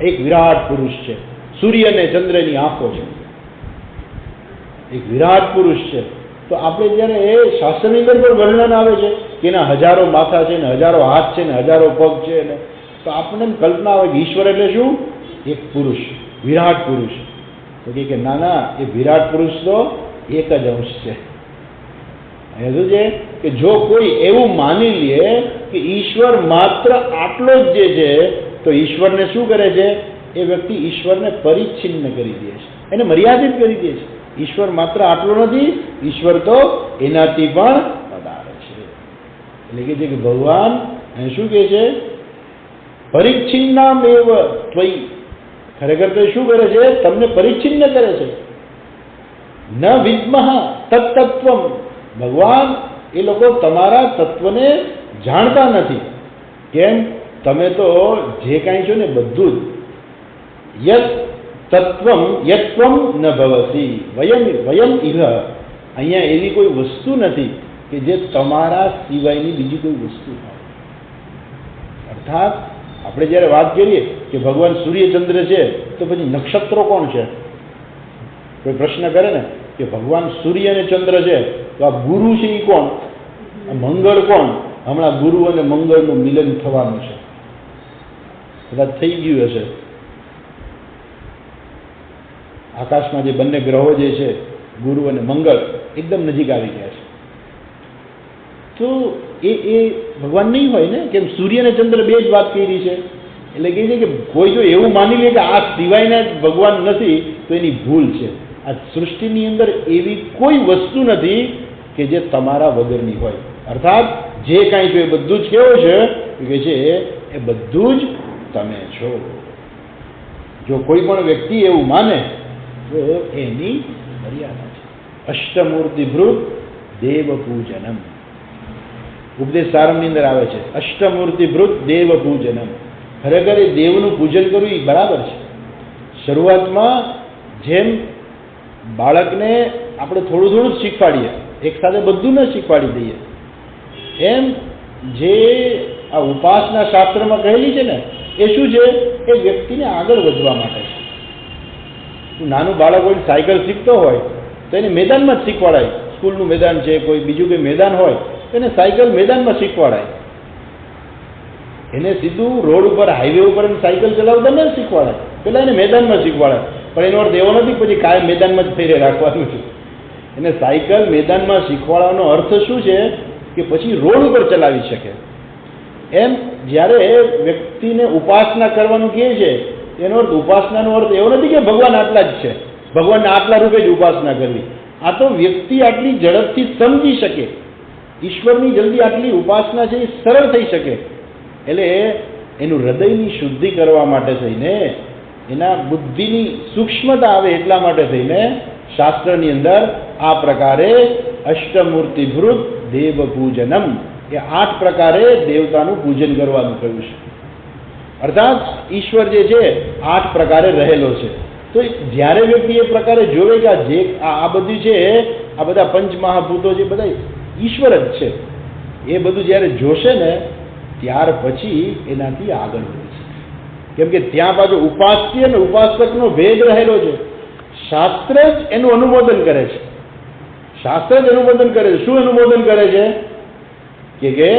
એક વિરાટ પુરુષ છે. સૂર્ય અને ચંદ્રની આંખો છે. એક વિરાટ પુરુષ છે. તો આપણે જ્યારે એ શાસ્ત્રની અંદર પણ વર્ણન આવે છે કે એના હજારો માથા છે ને હજારો હાથ છે ને હજારો પગ છે ને, તો આપણને કલ્પના આવે કે ઈશ્વર એટલે શું? એક પુરુષ, વિરાટ પુરુષ. તો કે ના ના, એ વિરાટ પુરુષ તો એક જ અંશ છે. શું છે કે જો કોઈ એવું માની લે કે ઈશ્વર માત્ર આટલો જ જે છે, તો ઈશ્વરને શું કરે છે? એ વ્યક્તિ ઈશ્વરને પરિચ્છિન્ન કરી દે છે, એને મર્યાદિત કરી દે છે. ઈશ્વર માત્ર આટલો નથી, ઈશ્વર તો એનાથી પણ વધારે છે. એટલે કે છે કે ભગવાન શું કહે છે? પરિચ્છિન્નામેવ ત્વયી. ખરેખર તો શું કરે છે? તમને પરિચ્છિન્ન કરે છે. ન વિદ્મઃ તત્તત્વમ. ભગવાન એ લોકો તમારા તત્વને જાણતા નથી. કેમ? તમે તો જે કાંઈ છો ને બધું જ યત તત્વમ યત્વમ ન ભવસી વયમ ઇહ. અહીંયા એવી કોઈ વસ્તુ નથી કે જે તમારા સિવાયની બીજી કોઈ વસ્તુ હોય. અર્થાત આપણે જ્યારે વાત કરીએ કે ભગવાન સૂર્યચંદ્ર છે, તો પછી નક્ષત્રો કોણ છે? કોઈ પ્રશ્ન કરે ને કે ભગવાન સૂર્ય અને ચંદ્ર છે, તો આ ગુરુ છે એ કોણ? આ મંગળ કોણ? હમણાં ગુરુ અને મંગળનું મિલન થવાનું છે, કદાચ થઈ ગયું હશે. આકાશમાં જે બંને ગ્રહો જે છે, ગુરુ અને મંગળ, એકદમ નજીક આવી ગયા છે. તો એ ભગવાન નહીં હોય ને? કેમ? સૂર્ય અને ચંદ્ર બે જ વાત કરી છે. એટલે કહે છે કે કોઈ જો એવું માની લે કે આ સિવાયના જ ભગવાન નથી, તો એની ભૂલ છે. આ સૃષ્ટિની અંદર એવી કોઈ વસ્તુ નથી કે જે તમારા વગરની હોય. અર્થાત જે કાંઈ જો એ બધું જ કેવું છે કે છે એ બધું જ તમે છો. જો કોઈ પણ વ્યક્તિ એવું માને તો એની મર્યાદા છે. અષ્ટમૂર્તિભૃત દેવ પૂજનમ. ઉપદેશ સારમની અંદર આવે છે અષ્ટમૂર્તિભૃત દેવ પૂજનમ. ખરેખર એ દેવનું પૂજન કરવું એ બરાબર છે. શરૂઆતમાં જેમ બાળકને આપણે થોડું થોડું જ શીખવાડીએ, એક સાથે બધું ન શીખવાડી દઈએ, એમ જે આ ઉપાસના શાસ્ત્રમાં કહેલી છે ને, એ શું છે? એ વ્યક્તિને આગળ વધવા માટે છે. નાનું બાળક હોય, સાયકલ શીખતો હોય તો એને મેદાનમાં જ શીખવાડાય. સ્કૂલનું મેદાન છે, કોઈ બીજું કોઈ મેદાન હોય તો એને સાયકલ મેદાનમાં શીખવાડાય. એને સીધું રોડ ઉપર, હાઈવે ઉપર સાયકલ ચલાવતા ન શીખવાડાય. પહેલાં એને મેદાનમાં શીખવાડાય. પણ એનો અર્થ એવો નથી પછી કાયમ મેદાનમાં જ ફેરે રાખવાનું છે. એને સાયકલ મેદાનમાં શીખવાડવાનો અર્થ શું છે કે પછી રોડ ઉપર ચલાવી શકે. એમ જ્યારે વ્યક્તિને ઉપાસના કરવાનું કહે છે, એનો અર્થ, ઉપાસનાનો અર્થ એવો નથી કે ભગવાન આટલા જ છે, ભગવાનને આટલા રૂપે જ ઉપાસના કરવી. આ તો વ્યક્તિ આટલી ઝડપથી સમજી શકે, ઈશ્વરની જલ્દી આટલી ઉપાસના છે એ સરળ થઈ શકે. એટલે એનું હૃદયની શુદ્ધિ કરવા માટે થઈને, એના બુદ્ધિની સૂક્ષ્મતા આવે એટલા માટે થઈને શાસ્ત્રની અંદર આ પ્રકારે અષ્ટમૂર્તિભૃત દેવ પૂજનમ, એ 8 પ્રકારે દેવતાનું પૂજન કરવાનું કહ્યું છે. અર્થાત ઈશ્વર જે છે 8 પ્રકારે રહેલો છે. તો જ્યારે વ્યક્તિ એ પ્રકારે જોવે કે આ બધું છે, આ બધા પંચમહાભૂતો છે, બધા ઈશ્વર જ છે, એ બધું જ્યારે જોશે ને ત્યાર પછી એનાથી આગળ વધે છે. કેમ કે ત્યાં પાછો ઉપાસ્ય અને ઉપાસકનો ભેદ રહેલો છે. શાસ્ત્ર જ એનું અનુમોદન કરે છે. શાસ્ત્ર જ અનુમોદન કરે છે. શું અનુમોદન કરે છે કે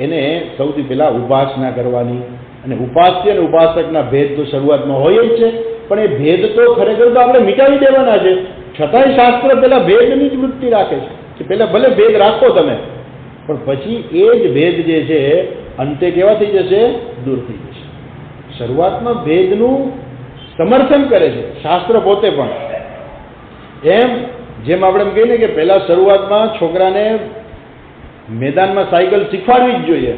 એને સૌથી પહેલા ઉપાસના કરવાની, અને ઉપાસ્ય અને ઉપાસકના ભેદ તો શરૂઆતમાં હોય જ છે, પણ એ ભેદ તો ખરેખર તો આપણે મિટાવી દેવાના છે. છતાંય શાસ્ત્ર પહેલા ભેદની જ વૃત્તિ રાખે છે કે પહેલા ભલે ભેદ રાખો તમે, પણ પછી એ જ ભેદ જે છે અંતે કેવા થઈ જશે? દૂર થઈ જશે. શરૂઆતમાં ભેદનું સમર્થન કરે છે શાસ્ત્ર પોતે પણ. એમ જેમ આપણે એમ કહીએ ને કે પહેલા શરૂઆતમાં છોકરાને મેદાનમાં સાયકલ શીખવાડવી જ જોઈએ,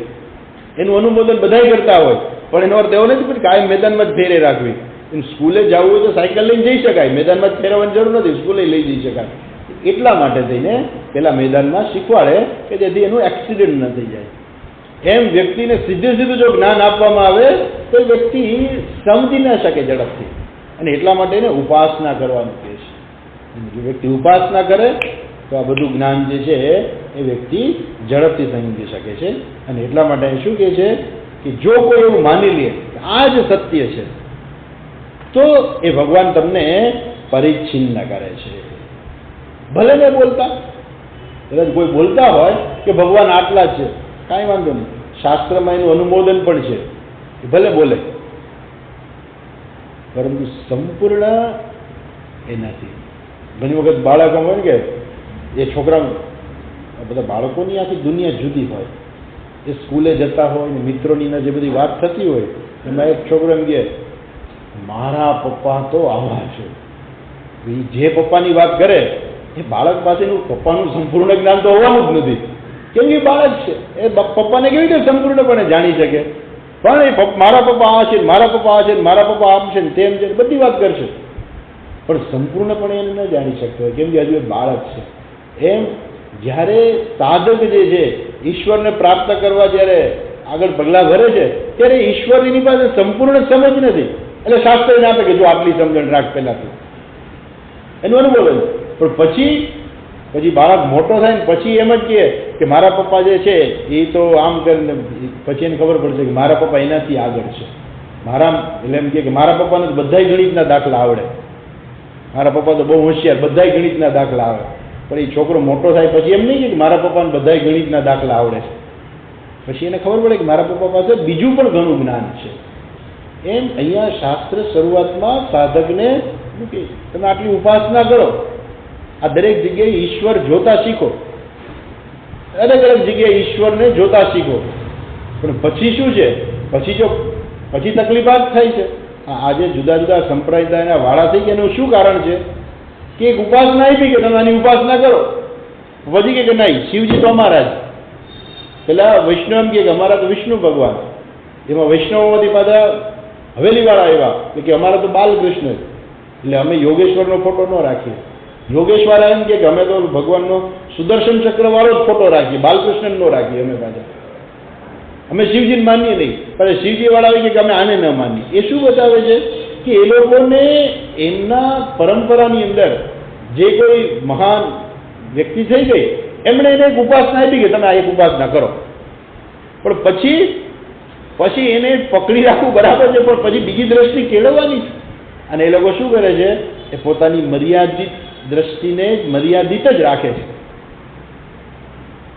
એનું અનુમોદન બધાય કરતા હોય, પણ એનો અર્થ એવો નથી કે કાયમ મેદાનમાં જ ફેરે રાખવી. સ્કૂલે જવું હોય તો સાયકલ લઈને જઈ શકાય, મેદાનમાં જ ફેરવવાની જરૂર નથી, સ્કૂલે લઈ જઈ શકાય. એટલા માટે થઈને પેલા મેદાનમાં શીખવાડે કે જેથી એનું એક્સિડન્ટ ન થઈ જાય. એમ વ્યક્તિને સીધું જો જ્ઞાન આપવામાં આવે તો વ્યક્તિ સમજી ન શકે ઝડપથી, અને એટલા માટે એને ઉપાસના કરવાનું કહે છે. જો વ્યક્તિ ઉપાસના કરે તો આ બધું જ્ઞાન જે છે એ વ્યક્તિ ઝડપથી સમજી શકે છે. અને એટલા માટે શું કહે છે કે જો કોઈ એવું માની લે કે આ જ સત્ય છે તો એ ભગવાન તમને પરિચ્છિન્ન કરે છે. ભલે ને બોલતા, કદાચ કોઈ બોલતા હોય કે ભગવાન આટલા જ છે, કાંઈ વાંધો નહીં, શાસ્ત્રમાં એનું અનુમોદન પણ છે, ભલે બોલે, પરંતુ સંપૂર્ણ એ નથી. ઘણી વખત બાળકો હોય ને કે એ છોકરા, બધા બાળકોની આખી દુનિયા જુદી હોય. એ સ્કૂલે જતા હોય ને મિત્રોની જે બધી વાત થતી હોય એમાં એક છોકરો એમ કહે મારા પપ્પા તો આવા છે. જે પપ્પાની વાત કરે એ બાળક પાસેનું પપ્પાનું સંપૂર્ણ જ્ઞાન તો હોવાનું જ નથી, કેમ કે બાળક છે એ પપ્પાને કેવી રીતે સંપૂર્ણપણે જાણી શકે. પણ એ મારા પપ્પા આ છે, મારા પપ્પા આ છે, મારા પપ્પા આમ છે ને તેમ છે, બધી વાત કરશે, પણ સંપૂર્ણપણે એને ન જાણી શકતો હોય, કેમ કે હજુ એ બાળક છે. એમ જ્યારે સાધક જે છે ઈશ્વરને પ્રાપ્ત કરવા જ્યારે આગળ પગલાં ભરે છે ત્યારે ઈશ્વર એની પાસે સંપૂર્ણ સમજ નથી, એટલે શાસ્ત્ર એને આપે કે જો આટલી સમજણ રાખ પહેલાથી, એનું અનુભવ. પણ પછી બાળક મોટો થાય ને પછી એમ જ કહે કે મારા પપ્પા જે છે એ તો આમ કરીને, પછી એને ખબર પડશે કે મારા પપ્પા એનાથી આગળ છે. એટલે એમ કે મારા પપ્પાને તો બધાય ગણિતના દાખલા આવડે, મારા પપ્પા તો બહુ હોશિયાર, બધાય ગણિતના દાખલા આવે. પણ એ છોકરો મોટો થાય પછી એમ નહીં કે મારા પપ્પાને બધાય ગણિતના દાખલા આવડે છે, પછી એને ખબર પડે કે મારા પપ્પા પાસે બીજું પણ ઘણું જ્ઞાન છે. એમ અહીંયા શાસ્ત્ર શરૂઆતમાં સાધકને મૂકે તમે આટલી ઉપાસના કરો, આ દરેક જગ્યાએ ઈશ્વર જોતા શીખો, અલગ અલગ જગ્યાએ ઈશ્વરને જોતા શીખો. પણ પછી શું છે, પછી તકલીફ જ થાય છે. આજે જુદા જુદા સંપ્રદાયના વાળા થઈ ગયા, એનું શું કારણ છે કે એક ઉપાસના આપી કે તમે આની ઉપાસના કરો, પછી કે નહીં શિવજી તો અમારા જ. પેલા વૈષ્ણવ એમ કે અમારા તો વિષ્ણુ ભગવાન, એમાં વૈષ્ણવોમાંથી પાછા હવેલીવાળા આવ્યા કે અમારા તો બાલકૃષ્ણ, એટલે અમે યોગેશ્વરનો ફોટો ન રાખીએ. યોગેશ્વરા એમ કે અમે તો ભગવાનનો સુદર્શન ચક્રવાળો જ ફોટો રાખીએ, બાલકૃષ્ણ ન રાખીએ. અમે પાછા અમે શિવજીને માનીએ નહીં, પણ શિવજી વાળા આવે કે અમે આને ન માનીએ. એ શું બતાવે છે કે એ લોકોને એમના પરંપરાની અંદર જે કોઈ મહાન વ્યક્તિ થઈ ગઈ એમણે એને એક ઉપાસના આપી કે તમે આ એક ઉપાસના કરો, પણ પછી એને પકડી રાખવું બરાબર છે, પણ પછી બીજી દ્રષ્ટિ કેળવવાની છે. અને એ લોકો શું કરે છે, એ પોતાની મર્યાદિત દ્રષ્ટિને મર્યાદિત જ રાખે છે,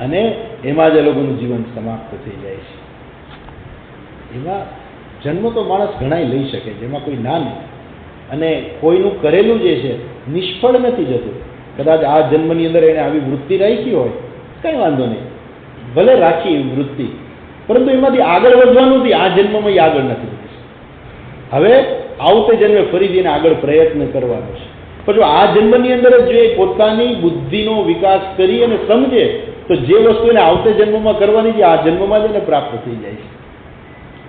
અને એમાં જ એ લોકોનું જીવન સમાપ્ત થઈ જાય છે. એમાં જન્મ તો માણસ ઘણાય લઈ શકે છે, એમાં કોઈ ના નહીં, અને કોઈનું કરેલું જે છે નિષ્ફળ નથી જતું. કદાચ આ જન્મની અંદર એને આવી વૃત્તિ રાખી હોય કંઈ વાંધો નહીં, ભલે રાખી એવી વૃત્તિ, પરંતુ એમાંથી આગળ વધવાનું નથી, આ જન્મમાં એ આગળ નથી વધી. હવે આવતે જન્મે ફરીથી એને આગળ પ્રયત્ન કરવાનો છે. પણ જો આ જન્મની અંદર જ જો પોતાની બુદ્ધિનો વિકાસ કરી અને સમજે તો જે વસ્તુ એને આવતે જન્મમાં કરવાની છે આ જન્મમાં જ એને પ્રાપ્ત થઈ જાય છે.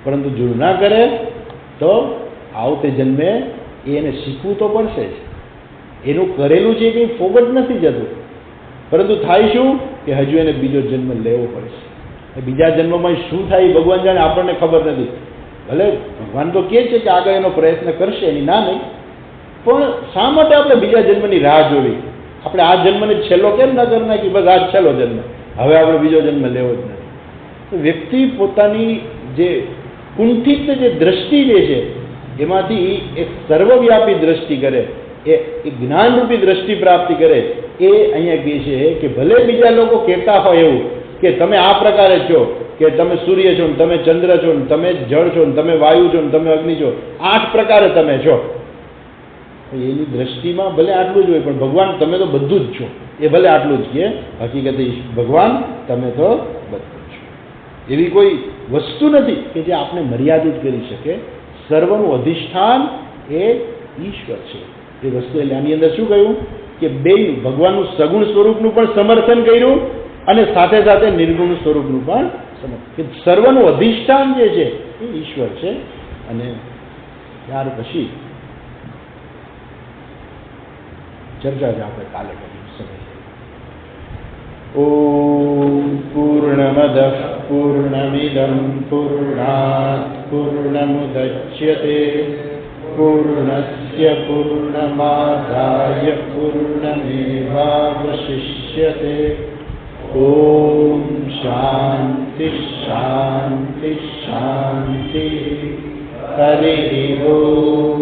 પરંતુ જો ના કરે તો આવતે જન્મે એને શીખવું તો પડશે જ. એનું કરેલું છે કંઈ ફોગટ નથી જતું, પરંતુ થાય શું કે હજુ એને બીજો જન્મ લેવો પડશે. બીજા જન્મમાં શું થાય એ ભગવાન જાણે, આપણને ખબર નથી. ભલે ભગવાન તો કહે છે કે આગળ એનો પ્રયત્ન કરશે, એની ના નહીં, પણ શા માટે આપણે બીજા જન્મની રાહ જોવી? આપણે આ જન્મને છેલ્લો કેમ ના કરી નાખી? બસ આ છેલ્લો જન્મ, હવે આપણે બીજો જન્મ લેવો જ નથી. તો વ્યક્તિ પોતાની જે કુંઠિત જે દ્રષ્ટિ જે છે એમાંથી એક સર્વવ્યાપી દ્રષ્ટિ કરે, એ જ્ઞાનરૂપી દ્રષ્ટિ પ્રાપ્તિ કરે. એ અહીંયા કહે છે કે ભલે બીજા લોકો કહેતા હોય એવું કે તમે આ પ્રકારે છો, કે તમે સૂર્ય છો ને તમે ચંદ્ર છો ને તમે જળ છો ને તમે વાયુ છો ને તમે અગ્નિ છો, 8 પ્રકારે તમે છો. એની દ્રષ્ટિમાં ભલે આટલું જ હોય, પણ ભગવાન તમે તો બધું જ છો, એ ભલે આટલું જ કહે, હકીકતે ભગવાન તમે તો બધું જ છો. એવી કોઈ વસ્તુ નથી કે જે આપણે મર્યાદિત કરી શકે. સર્વનું અધિષ્ઠાન એ ઈશ્વર છે. એ વસ્તુ એટલે આની અંદર શું કહ્યું કે બેયનું, ભગવાનનું સગુણ સ્વરૂપનું પણ સમર્થન કર્યું અને સાથે સાથે નિર્ગુણ સ્વરૂપનું પણ સમર્થન. સર્વનું અધિષ્ઠાન જે છે એ ઈશ્વર છે. અને ત્યાર પછી ચર્ચા જ આપણે કાલે કરીશું. ઓમ પૂર્ણમદ પૂર્ણમિદં પૂર્ણાત પૂર્ણમુદચ્યતે પૂર્ણસ્ય પૂર્ણમાદાય પૂર્ણમેવાવશિષ્યતે. ઓમ શાંતિ શાંતિ શાંતિ. હરિ ઓમ.